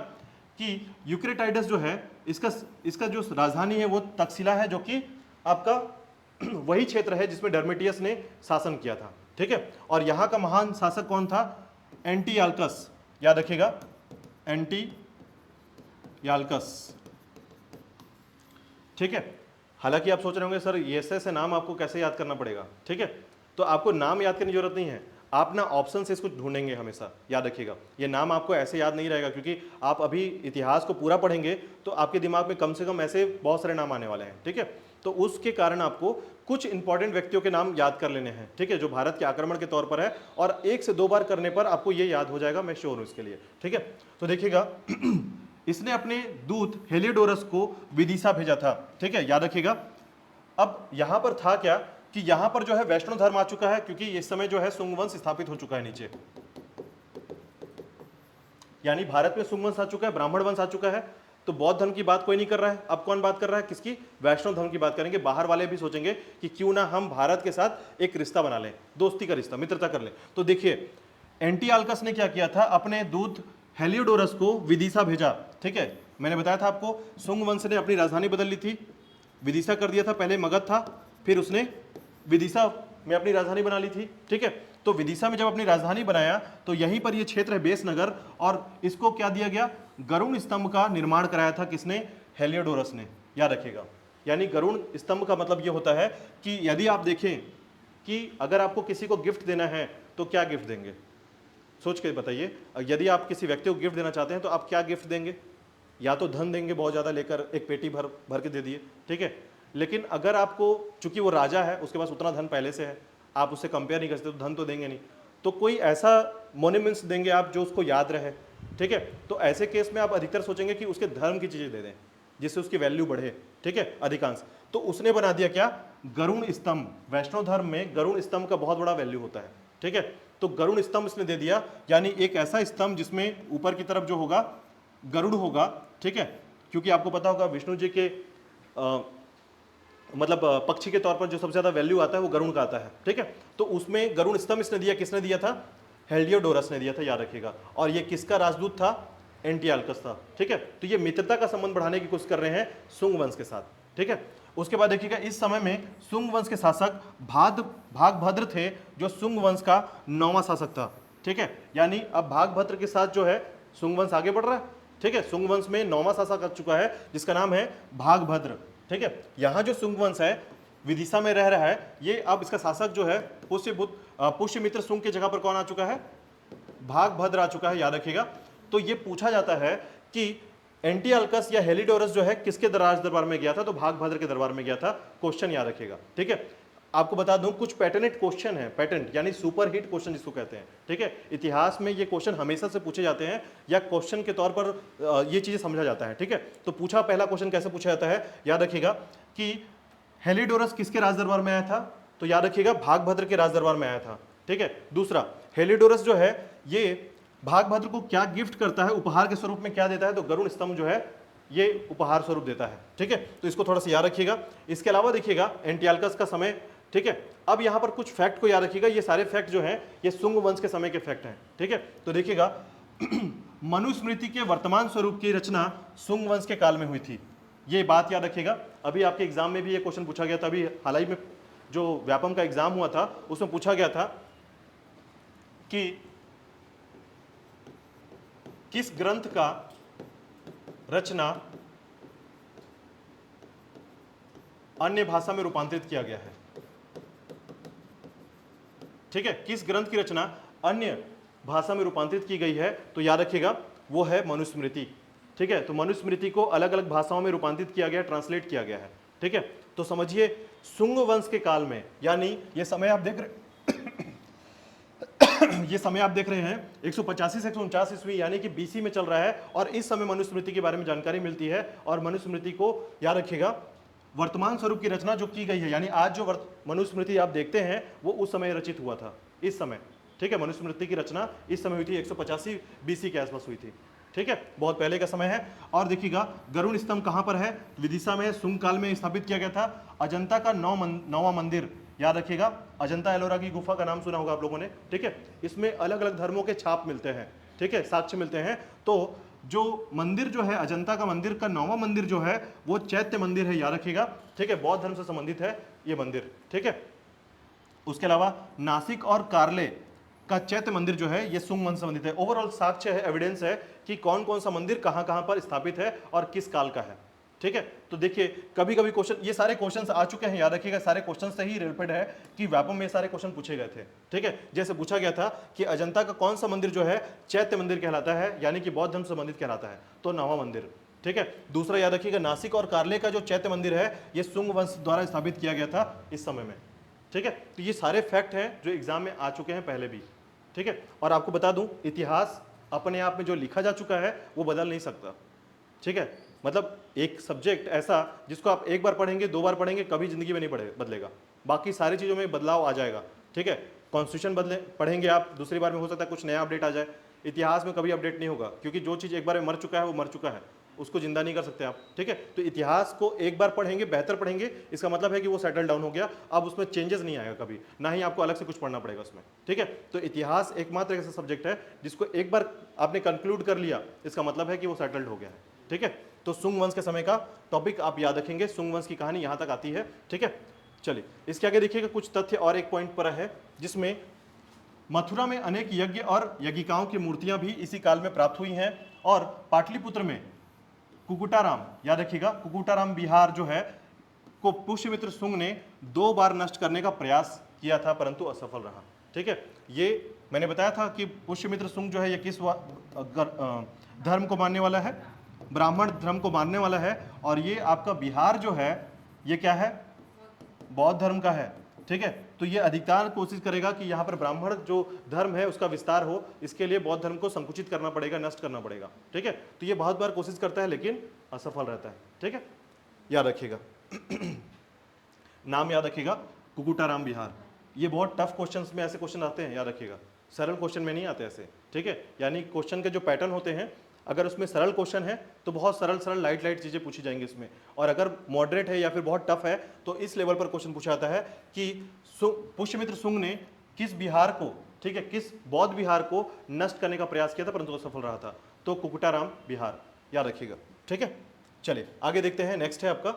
कि यूक्रेटाइडस जो है इसका जो राजधानी है वो तक्षशिला है, जो कि आपका वही क्षेत्र है जिसमें डर्मेटियस ने शासन किया था। ठीक है, और यहां का महान शासक कौन था, एंटियाल्कस, याद रखिएगा, एंटियाल्कस। ठीक है, हालांकि आप सोच रहे होंगे सर ये ऐसे नाम आपको कैसे याद करना पड़ेगा। ठीक है, तो आपको नाम याद करने की जरूरत नहीं है, आप ना ऑप्शन से इसको ढूंढेंगे हमेशा, याद रखिएगा। ये नाम आपको ऐसे याद नहीं रहेगा, क्योंकि आप अभी इतिहास को पूरा पढ़ेंगे तो आपके दिमाग में कम से कम ऐसे बहुत सारे नाम आने वाले हैं। ठीक है, तो उसके कारण आपको कुछ इंपॉर्टेंट व्यक्तियों के नाम याद कर लेने हैं। ठीक है, जो भारत के आक्रमण के तौर पर है, और 1 से 2 बार करने पर आपको ये याद हो जाएगा, मैं श्योर हूं इसके लिए। ठीक है, तो देखिएगा इसने अपने दूत हेलियोडोरस को विदिशा भेजा था। ठीक है, याद रखिएगा। अब यहां पर था क्या कि यहां पर जो है वैष्णव धर्म आ चुका है, क्योंकि इस समय जो है सुंग वंश स्थापित हो चुका है नीचे, यानी भारत में सुंग वंश आ चुका है, ब्राह्मण वंश आ चुका है। तो बौद्ध धर्म की बात कोई नहीं कर रहा है, अब कौन बात कर रहा है, किसकी, वैष्णव धर्म की बात करेंगे। बाहर वाले भी सोचेंगे कि क्यों ना हम भारत के साथ एक रिश्ता बना लें, दोस्ती का रिश्ता, मित्रता कर लें। तो देखिए एंटियाल्कस ने क्या किया था, अपने दूत हेलियोडोरस को विदिशा भेजा। ठीक है, मैंने बताया था आपको, सुंग वंश ने अपनी राजधानी बदल ली थी, विदिशा कर दिया था, पहले मगध था, फिर उसने विदिशा में अपनी राजधानी बना ली थी। ठीक है, तो विदिशा में जब अपनी राजधानी बनाया तो यहीं पर ये क्षेत्र है बेस नगर, और इसको क्या दिया गया, गरुण स्तंभ का निर्माण कराया था, किसने, हेलियोडोरस ने, याद रखिएगा। यानी गरुण स्तंभ का मतलब ये होता है कि यदि आप देखें कि अगर आपको किसी को गिफ्ट देना है तो क्या गिफ्ट देंगे, सोच के बताइए। यदि आप किसी व्यक्ति को गिफ्ट देना चाहते हैं तो आप क्या गिफ्ट देंगे, या तो धन देंगे बहुत ज़्यादा लेकर, एक पेटी भर भर के दे दिए। ठीक है, लेकिन अगर आपको, चूंकि वो राजा है, उसके पास उतना धन पहले से है, आप उससे कंपेयर नहीं कर सकते, तो धन तो देंगे नहीं, तो कोई ऐसा मोन्यूमेंट्स देंगे आप जो उसको याद रहे। ठीक है, तो ऐसे केस में आप अधिकतर सोचेंगे कि उसके धर्म की चीज़ें दे दें जिससे उसकी वैल्यू बढ़े। ठीक है, अधिकांश। तो उसने बना दिया क्या, गरुण स्तंभ। वैष्णव धर्म में गरुण स्तंभ का बहुत बड़ा वैल्यू होता है। ठीक है, तो गरुण स्तंभ इसने दे दिया, यानी एक ऐसा स्तंभ जिसमें ऊपर की तरफ जो होगा गरुड़ होगा। ठीक है, क्योंकि आपको पता होगा विष्णु जी के मतलब पक्षी के तौर पर जो सबसे ज्यादा वैल्यू आता है वो गरुड़ का आता है। ठीक है, तो उसमें गरुड़ स्तंभ इसने दिया, किसने दिया था, हेलियोडोरस ने दिया था, याद रखिएगा। और ये किसका राजदूत था, एंटियाल्कस था। ठीक है, तो ये मित्रता का संबंध बढ़ाने की कोशिश कर रहे हैं सुंग वंश के साथ। ठीक है, उसके बाद देखिएगा इस समय में सुंग वंश के शासक भागभद्र थे, जो सुंग वंश का 9वां शासक था। ठीक है, यानी अब भागभद्र के साथ जो है सुंग वंश आगे बढ़ रहा है। ठीक है, सुंग वंश में 9वां शासक आ चुका है जिसका नाम है भागभद्र। ठीक है, यहां जो सुंग वंश है विदिशा में रह रहा है, ये अब इसका शासक जो है पुष्यमित्र सुंग की जगह पर कौन आ चुका है, भागभद्र आ चुका है, याद रखिएगा। तो ये पूछा जाता है कि एंटियाल्कस या हेलियोडोरस जो है किसके दरबार में गया था, तो भागभद्र के दरबार में गया था। क्वेश्चन याद रखिएगा। ठीक है, आपको बता दूं कुछ पैटर्नेट क्वेश्चन है, पैटर्न यानी सुपर हिट क्वेश्चन जिसको कहते हैं। ठीक है, इतिहास में ये क्वेश्चन हमेशा से पूछे जाते हैं, या क्वेश्चन के तौर पर ये चीजें समझा जाता है। ठीक है, तो पूछा पहला क्वेश्चन कैसे पूछा जाता है, याद रखिएगा कि हेलियोडोरस किसके राज दरबार में आया था, तो याद रखिएगा भागभद्र के राज दरबार में आया था। ठीक है, दूसरा हेलियोडोरस जो है ये भागभद्र को क्या गिफ्ट करता है, उपहार के स्वरूप में क्या देता है, तो गरुड़ स्तंभ जो है ये उपहार स्वरूप देता है। ठीक है, तो इसको थोड़ा सा याद रखिएगा। इसके अलावा देखिएगा एंटियाल्कस का समय। ठीक है, अब यहां पर कुछ फैक्ट को याद रखिएगा, ये सारे फैक्ट जो हैं ये सुंग वंश के समय के फैक्ट हैं। ठीक है, तो देखिएगा मनुस्मृति के वर्तमान स्वरूप की रचना सुंग वंश के काल में हुई थी, ये बात याद रखिएगा। अभी आपके एग्जाम में भी ये क्वेश्चन पूछा गया था, अभी हाल ही में जो व्यापम का एग्जाम हुआ था उसमें पूछा गया था कि किस ग्रंथ का रचना अन्य भाषा में रूपांतरित किया गया है। ठीक है, किस ग्रंथ की रचना अन्य भाषा में रूपांतरित की गई है, तो याद रखिएगा वो है मनुस्मृति। ठीक है, तो मनुस्मृति को अलग अलग भाषाओं में रूपांतरित किया गया, ट्रांसलेट किया गया है। ठीक है, तो समझिए सुंग वंश के काल में, यानी ये समय आप देख रहे ये समय आप देख रहे हैं 185 से 149 ईस्वी यानी कि बीसी में चल रहा है, और इस समय मनुस्मृति के बारे में जानकारी मिलती है। और मनुस्मृति को याद रखिएगा, वर्तमान स्वरूप की रचना जो की गई है, यानी आज जो मनुस्मृति आप देखते हैं वो उस समय रचित हुआ था, इस समय। ठीक है, मनुस्मृति की रचना इस समय हुई थी, 185 बीसी के आसपास हुई थी। ठीक है, बहुत पहले का समय है। और देखिएगा गरुड़ स्तंभ कहां पर है, विदिशा में, सुंग काल में स्थापित किया गया था। अजंता का नौवां मंदिर, याद रखिएगा, अजंता एलोरा की गुफा का नाम सुना होगा आप लोगों ने। ठीक है, इसमें अलग अलग धर्मों के छाप मिलते हैं, ठीक है, साक्ष्य मिलते हैं। तो जो मंदिर जो है, अजंता का मंदिर का 9वां मंदिर जो है वो चैत्य मंदिर है, याद रखिएगा। ठीक है, बौद्ध धर्म से संबंधित है ये मंदिर। ठीक है, उसके अलावा नासिक और कार्ले का चैत्य मंदिर जो है ये सुंग वंश से संबंधित है। ओवरऑल साक्ष्य है, एविडेंस है कि कौन कौन सा मंदिर कहां कहां पर स्थापित है और किस काल का है। ठीक है, तो देखिए कभी कभी क्वेश्चन, ये सारे क्वेश्चंस आ चुके हैं, याद रखिएगा, सारे क्वेश्चन से ही रिलेटेड है कि व्यापम में सारे क्वेश्चन पूछे गए थे। ठीक है, जैसे पूछा गया था कि अजंता का कौन सा मंदिर जो है चैत्य मंदिर कहलाता है, यानी कि बौद्ध धर्म से संबंधित कहलाता है, तो 9वां मंदिर। ठीक है, दूसरा याद रखिएगा, नासिक और कार्ले का जो चैत्य मंदिर है ये सुंग वंश द्वारा स्थापित किया गया था इस समय में। ठीक है, तो ये सारे फैक्ट हैं जो एग्जाम में आ चुके हैं पहले भी। ठीक है, और आपको बता दूं, इतिहास अपने आप में जो लिखा जा चुका है वो बदल नहीं सकता। ठीक है, मतलब एक सब्जेक्ट ऐसा जिसको आप एक बार पढ़ेंगे, 2 बार पढ़ेंगे, कभी जिंदगी में नहीं बदलेगा, बाकी सारी चीज़ों में बदलाव आ जाएगा। ठीक है, कॉन्स्टिट्यूशन पढ़ेंगे आप, दूसरी बार में हो सकता है कुछ नया अपडेट आ जाए। इतिहास में कभी अपडेट नहीं होगा, क्योंकि जो चीज़ एक बार में मर चुका है वो मर चुका है, उसको जिंदा नहीं कर सकते आप। ठीक है, तो इतिहास को एक बार पढ़ेंगे, बेहतर पढ़ेंगे, इसका मतलब है कि वो सेटल डाउन हो गया, अब उसमें चेंजेस नहीं आएगा कभी, ना ही आपको अलग से कुछ पढ़ना पड़ेगा उसमें। ठीक है, तो इतिहास एकमात्र ऐसा सब्जेक्ट है जिसको एक बार आपने कंक्लूड कर लिया, इसका मतलब है कि वो सेटल्ड हो गया है। ठीक है, तो सुंग वंश के समय का टॉपिक आप याद रखेंगे, सुंग वंश की कहानी यहां तक आती है। ठीक है, चलिए इसके आगे देखिएगा कुछ तथ्य और एक पॉइंट पर है, जिसमें मथुरा में अनेक यज्ञ और यज्ञिकाओं की मूर्तियां भी इसी काल में प्राप्त हुई हैं, और पाटलिपुत्र में कुकुटाराम, याद रखिएगा, कुकुटाराम बिहार जो है को पुष्यमित्र सुंग ने 2 बार नष्ट करने का प्रयास किया था, परंतु असफल रहा। ठीक है, ये मैंने बताया था कि पुष्यमित्र सुंग जो है ये किस धर्म को मानने वाला है, ब्राह्मण धर्म को मानने वाला है, और ये आपका बिहार जो है ये क्या है, बौद्ध धर्म का है। ठीक है, तो ये अधिकार कोशिश करेगा कि यहाँ पर ब्राह्मण जो धर्म है उसका विस्तार हो, इसके लिए बौद्ध धर्म को संकुचित करना पड़ेगा, नष्ट करना पड़ेगा। ठीक है, तो ये बहुत बार कोशिश करता है लेकिन असफल रहता है। ठीक है, याद रखिएगा नाम याद रखिएगा, कुकुटाराम बिहार। ये बहुत टफ क्वेश्चंस में ऐसे क्वेश्चन आते हैं, याद रखिएगा, सरल क्वेश्चन में नहीं आते ऐसे। ठीक है, यानी क्वेश्चन के जो पैटर्न होते हैं, अगर उसमें सरल क्वेश्चन है तो बहुत सरल लाइट चीज़ें पूछी जाएंगी इसमें, और अगर मॉडरेट है या फिर बहुत टफ है तो इस लेवल पर क्वेश्चन पूछा जाता है कि पुष्यमित्र सुंग ने किस बिहार को, ठीक है, किस बौद्ध बिहार को नष्ट करने का प्रयास किया था परंतु असफल रहा था, तो कुकुटाराम बिहार, याद रखिएगा। ठीक है, चलिए आगे देखते हैं। नेक्स्ट है आपका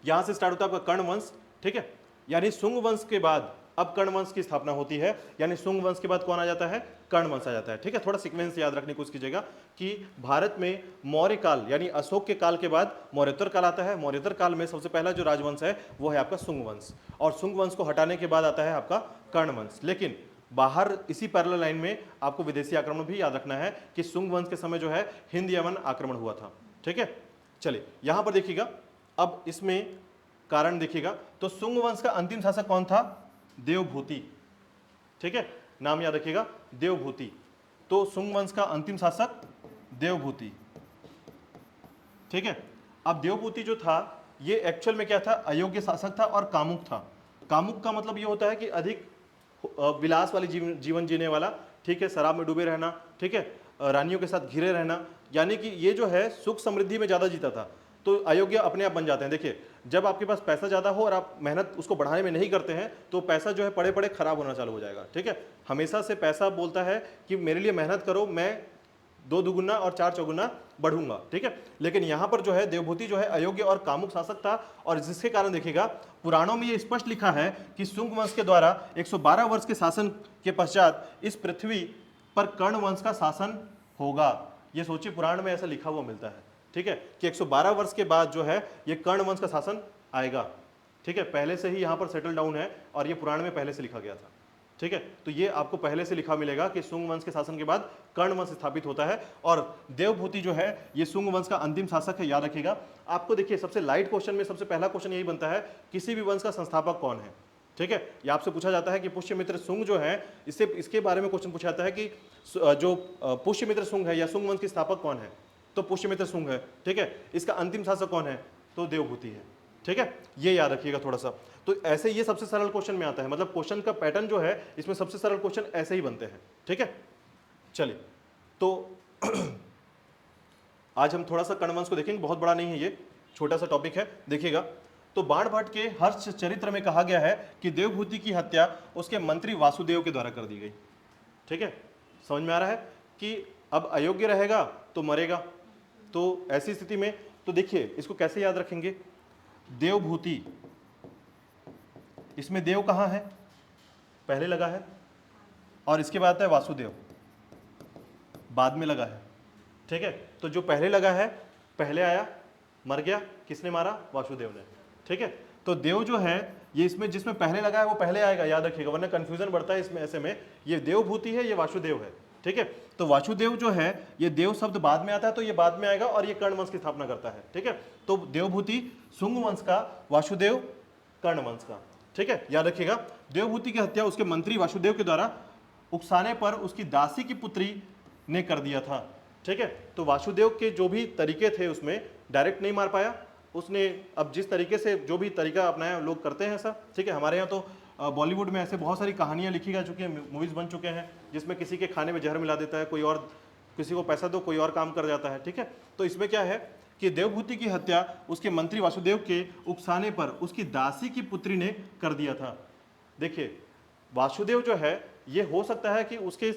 यहां से स्टार्ट होता है आपका कर्ण वंश। ठीक है, यानी सुंग वंश के बाद अब कर्ण वंश की स्थापना होती है, यानी सुंग वंश के बाद कौन आ जाता है, कर्ण वंश आ जाता है। ठीक है, थोड़ा सीक्वेंस याद रखने की कोशिश कीजिएगा कि भारत में मौर्य काल यानी अशोक के काल के बाद मौर्योत्तर काल आता है। मौर्योत्तर काल में सबसे पहला जो राजवंश है वो है आपका सुंग वंश, और सुंग वंश को हटाने के बाद आता है आपका कर्ण वंश। लेकिन बाहर इसी पैरेलल लाइन में आपको विदेशी आक्रमण भी याद रखना है कि सुंग वंश के समय जो है हिंद यमन आक्रमण हुआ था। ठीक है, चलिए यहां पर देखिएगा, अब इसमें कारण देखिएगा, तो सुंग वंश का अंतिम शासक कौन था, देवभूति। ठीक है, नाम याद रखिएगा, देवभूति। तो सुंग वंश का अंतिम शासक देवभूति। ठीक है, अब देवभूति जो था ये एक्चुअल में क्या था, अयोग्य शासक था और कामुक था। कामुक का मतलब ये होता है कि अधिक विलास वाली जीवन जीने वाला। ठीक है, शराब में डूबे रहना, ठीक है, रानियों के साथ घिरे रहना, यानी कि ये जो है सुख समृद्धि में ज़्यादा जीता था, तो अयोग्य अपने आप बन जाते हैं। देखिए, जब आपके पास पैसा ज़्यादा हो और आप मेहनत उसको बढ़ाने में नहीं करते हैं तो पैसा जो है पड़े पड़े खराब होना चालू हो जाएगा। ठीक है, हमेशा से पैसा बोलता है कि मेरे लिए मेहनत करो, मैं 2 दुगुना और 4 चौगुना बढ़ूंगा। ठीक है, लेकिन यहाँ पर जो है देवभूति जो है अयोग्य और कामुक शासक था, और जिसके कारण देखिएगा पुराणों में ये स्पष्ट लिखा है कि सुंग वंश के द्वारा 112 वर्ष के शासन के पश्चात इस पृथ्वी पर कर्ण वंश का शासन होगा। ये सोचिए, पुराण में ऐसा लिखा हुआ मिलता है। ठीक है, कि 112 वर्ष के बाद जो है ये कर्ण वंश का शासन आएगा। ठीक है, पहले से ही यहाँ पर सेटल डाउन है और ये पुराण में पहले से लिखा गया था। ठीक है, तो ये आपको पहले से लिखा मिलेगा कि सुंग वंश के शासन के बाद कर्ण वंश स्थापित होता है, और देवभूति जो है ये सुंग वंश का अंतिम शासक है, याद रखिएगा। आपको देखिए सबसे लाइट क्वेश्चन में सबसे पहला क्वेश्चन यही बनता है, किसी भी वंश का संस्थापक कौन है। ठीक है। ये आपसे पूछा जाता है कि पुष्यमित्र सुंग जो है, इससे इसके बारे में क्वेश्चन पूछा जाता है कि जो पुष्यमित्र सुंग है या सुंग वंश के स्थापक कौन है, तो पुष्यमित्र सुंग है। ठीक है। इसका अंतिम शासक कौन है, तो देवभूति है। ठीक है, ये याद रखिएगा थोड़ा सा। तो ऐसे ये सबसे सरल क्वेश्चन में आता है, मतलब क्वेश्चन का पैटर्न जो है इसमें सबसे सरल क्वेश्चन ऐसे ही बनते हैं। ठीक है, चलिए तो आज हम थोड़ा सा कर्ण वंश को देखेंगे, बहुत बड़ा नहीं है ये, छोटा सा टॉपिक है, देखिएगा। तो बाणभट्ट के हर्ष चरित्र में कहा गया है कि देवभूति की हत्या उसके मंत्री वासुदेव के द्वारा कर दी गई। ठीक है, समझ में आ रहा है कि अब अयोग्य रहेगा तो मरेगा। तो ऐसी स्थिति में तो देखिए इसको कैसे याद रखेंगे, देवभूति, इसमें देव कहाँ है, पहले लगा है, और इसके बाद है वासुदेव, बाद में लगा है। ठीक है, तो जो पहले लगा है, पहले आया, मर गया, किसने मारा, वासुदेव ने। ठीक है, तो देव जो है ये इसमें जिसमें पहले लगा है वो पहले आएगा, याद रखिएगा, वरना कंफ्यूजन बढ़ता है इसमें। ऐसे में ये देवभूति है, ये वासुदेव है। ठीक है, तो वासुदेव जो है ये देव शब्द बाद में आता है, तो ये बाद में आएगा और ये कर्ण वंश की स्थापना करता है। ठीक है, तो देवभूति सुंग वंश का, वासुदेव कर्ण वंश का। ठीक है, याद रखिएगा। देवभूति की हत्या उसके मंत्री वासुदेव के द्वारा उकसाने पर उसकी दासी की पुत्री ने कर दिया था। ठीक है, तो वासुदेव के जो भी तरीके थे उसमें डायरेक्ट नहीं मार पाया उसने। अब जिस तरीके से जो भी तरीका अपनाया लोग करते हैं ऐसा। ठीक है, हमारे यहाँ तो बॉलीवुड में ऐसे बहुत सारी कहानियाँ लिखी जा चुकी हैं, मूवीज़ बन चुके हैं, जिसमें किसी के खाने में जहर मिला देता है कोई और, किसी को पैसा दो कोई और काम कर जाता है। ठीक है, तो इसमें क्या है कि देवभूति की हत्या उसके मंत्री वासुदेव के उकसाने पर उसकी दासी की पुत्री ने कर दिया था। देखिए वासुदेव जो है ये हो सकता है कि उसके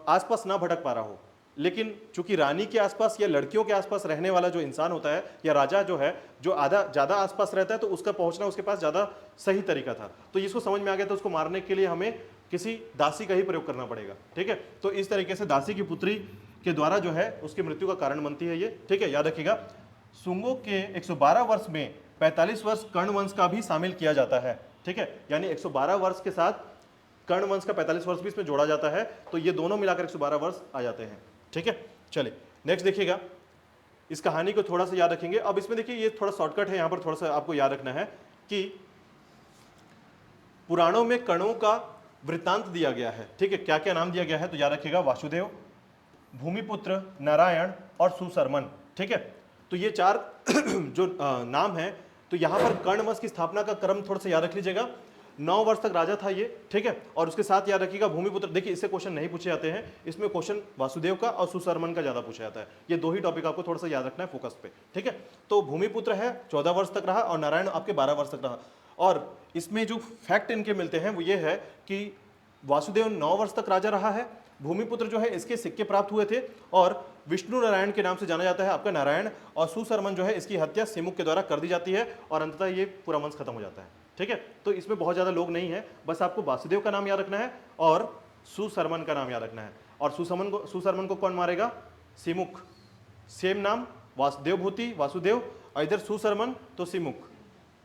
आसपास ना भटक पा रहा हो, लेकिन चूंकि रानी के आसपास या लड़कियों के आसपास रहने वाला जो इंसान होता है या राजा जो है, जो आधा ज़्यादा आसपास रहता है, तो उसका पहुंचना उसके पास ज़्यादा सही तरीका था। तो इसको समझ में आ गया, तो उसको मारने के लिए हमें किसी दासी का ही प्रयोग करना पड़ेगा। ठीक है, तो इस तरीके से दासी की पुत्री के द्वारा जो है उसकी मृत्यु का कारण बनती है ये। ठीक है, याद रखिएगा। सुंगों के 112 वर्ष में 45 वर्ष कर्ण वंश का भी शामिल किया जाता है। ठीक है, यानी 112 वर्ष के साथ कर्ण वंश का 45 वर्ष भी इसमें जोड़ा जाता है, तो ये दोनों मिलाकर 112 वर्ष आ जाते हैं। ठीक है, चलिए नेक्स्ट देखिएगा, इस कहानी को थोड़ा सा याद रखेंगे। अब इसमें देखिए ये थोड़ा शॉर्टकट है, यहां पर थोड़ा सा आपको याद रखना है कि पुराणों में कर्णों का वृत्तांत दिया गया है। ठीक है, क्या क्या नाम दिया गया है, तो याद रखिएगा, वासुदेव, भूमिपुत्र, नारायण और सुशर्मन। ठीक है, तो ये चार जो नाम है, तो यहां पर कर्ण वंश की स्थापना का क्रम थोड़ा सा याद रख लीजिएगा। 9 वर्ष तक राजा था ये। ठीक है, और उसके साथ याद रखिएगा भूमिपुत्र, देखिए इससे क्वेश्चन नहीं पूछे जाते हैं, इसमें क्वेश्चन वासुदेव का और सुशर्मन का ज्यादा पूछा जाता है। ये दो ही टॉपिक आपको थोड़ा सा याद रखना है फोकस पे। ठीक है, तो भूमिपुत्र है 14 वर्ष तक रहा और नारायण आपके 12 वर्ष तक रहा। और इसमें जो फैक्ट इनके मिलते हैं वो ये है कि वासुदेव 9 वर्ष तक राजा रहा है, भूमिपुत्र जो है इसके सिक्के प्राप्त हुए थे और विष्णु नारायण के नाम से जाना जाता है आपका नारायण, और सुशर्मन जो है इसकी हत्या सिमुक के द्वारा कर दी जाती है और अंततः ये पूरा वंश खत्म हो जाता है। ठीक है, तो इसमें बहुत ज़्यादा लोग नहीं है, बस आपको वासुदेव का नाम याद रखना है और सुशर्मन का नाम याद रखना है। और सुशर्मन को कौन मारेगा, सिमुक, सेम नाम, देवभूति वासुदेव, और इधर सुशर्मन तो सिमुक।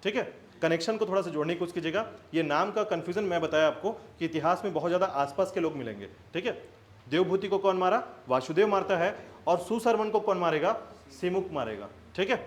ठीक है, कनेक्शन को थोड़ा सा जोड़ने की कोशिश कीजिएगा। ये नाम का कंफ्यूजन मैं बताया आपको कि इतिहास में बहुत ज़्यादा आसपास के लोग मिलेंगे। ठीक है, देवभूति को कौन मारा, वासुदेव मारता है, और सुशर्मन को कौन मारेगा, सिमुक मारेगा। ठीक है,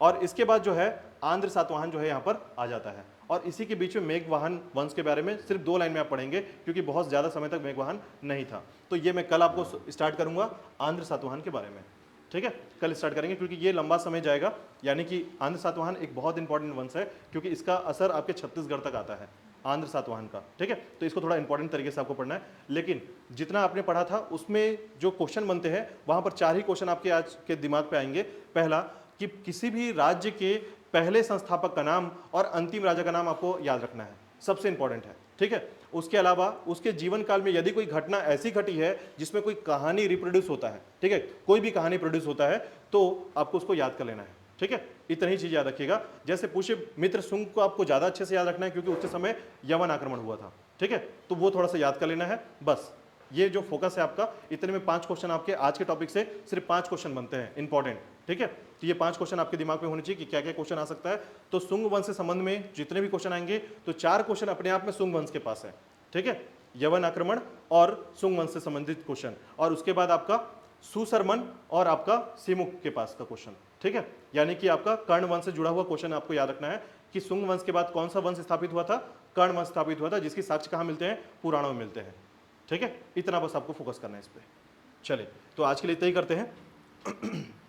और इसके बाद जो है आंध्र सातवाहन जो है यहाँ पर आ जाता है, और इसी के बीच में मेघवाहन वंश के बारे में सिर्फ 2 लाइन में आप पढ़ेंगे, क्योंकि बहुत ज़्यादा समय तक मेघवाहन नहीं था। तो ये मैं कल आपको स्टार्ट करूँगा आंध्र सातवाहन के बारे में। ठीक है, कल स्टार्ट करेंगे, क्योंकि ये लंबा समय जाएगा। यानी कि आंध्र सातवाहन एक बहुत इंपॉर्टेंट वंश है, क्योंकि इसका असर आपके छत्तीसगढ़ तक आता है आंध्र सातवाहन का। ठीक है, तो इसको थोड़ा इंपॉर्टेंट तरीके से आपको पढ़ना है। लेकिन जितना आपने पढ़ा था उसमें जो क्वेश्चन बनते हैं वहाँ पर 4 ही क्वेश्चन आपके आज के दिमाग पे आएंगे। पहला कि किसी भी राज्य के पहले संस्थापक का नाम और अंतिम राजा का नाम आपको याद रखना है, सबसे इंपॉर्टेंट है। ठीक है, उसके अलावा उसके जीवन काल में यदि कोई घटना ऐसी घटी है जिसमें कोई कहानी रिप्रोड्यूस होता है, ठीक है, कोई भी कहानी प्रोड्यूस होता है, तो आपको उसको याद कर लेना है। ठीक है, इतनी ही चीज याद रखिएगा। जैसे पुष्यमित्र सुंग को आपको ज्यादा अच्छे से याद रखना है, क्योंकि उस समय यवन आक्रमण हुआ था। ठीक है, तो वो थोड़ा सा याद कर लेना है। बस ये जो फोकस है आपका, इतने में 5 क्वेश्चन आपके आज के टॉपिक से सिर्फ 5 क्वेश्चन बनते हैं इंपॉर्टेंट। ठीक है, तो ये 5 क्वेश्चन आपके दिमाग में होने चाहिए कि क्या क्या क्वेश्चन आ सकता है। तो सुंग वंश से संबंध में जितने भी क्वेश्चन आएंगे, तो 4 क्वेश्चन अपने आप में सुंग वंश के पास है। ठीक है, यवन आक्रमण और सुंग वंश से संबंधित क्वेश्चन, और उसके बाद आपका सुशर्मन और आपका सिमुक के पास का क्वेश्चन। ठीक है, यानी कि आपका कर्ण वंश से जुड़ा हुआ क्वेश्चन आपको याद रखना है कि सुंग वंश के बाद कौन सा वंश स्थापित हुआ था, कर्ण वंश स्थापित हुआ था, जिसकी साक्ष्य कहाँ मिलते हैं? पुराणों में मिलते हैं। ठीक है, इतना बस आपको फोकस करना है इस पे। चलिए, तो आज के लिए इतना ही करते हैं।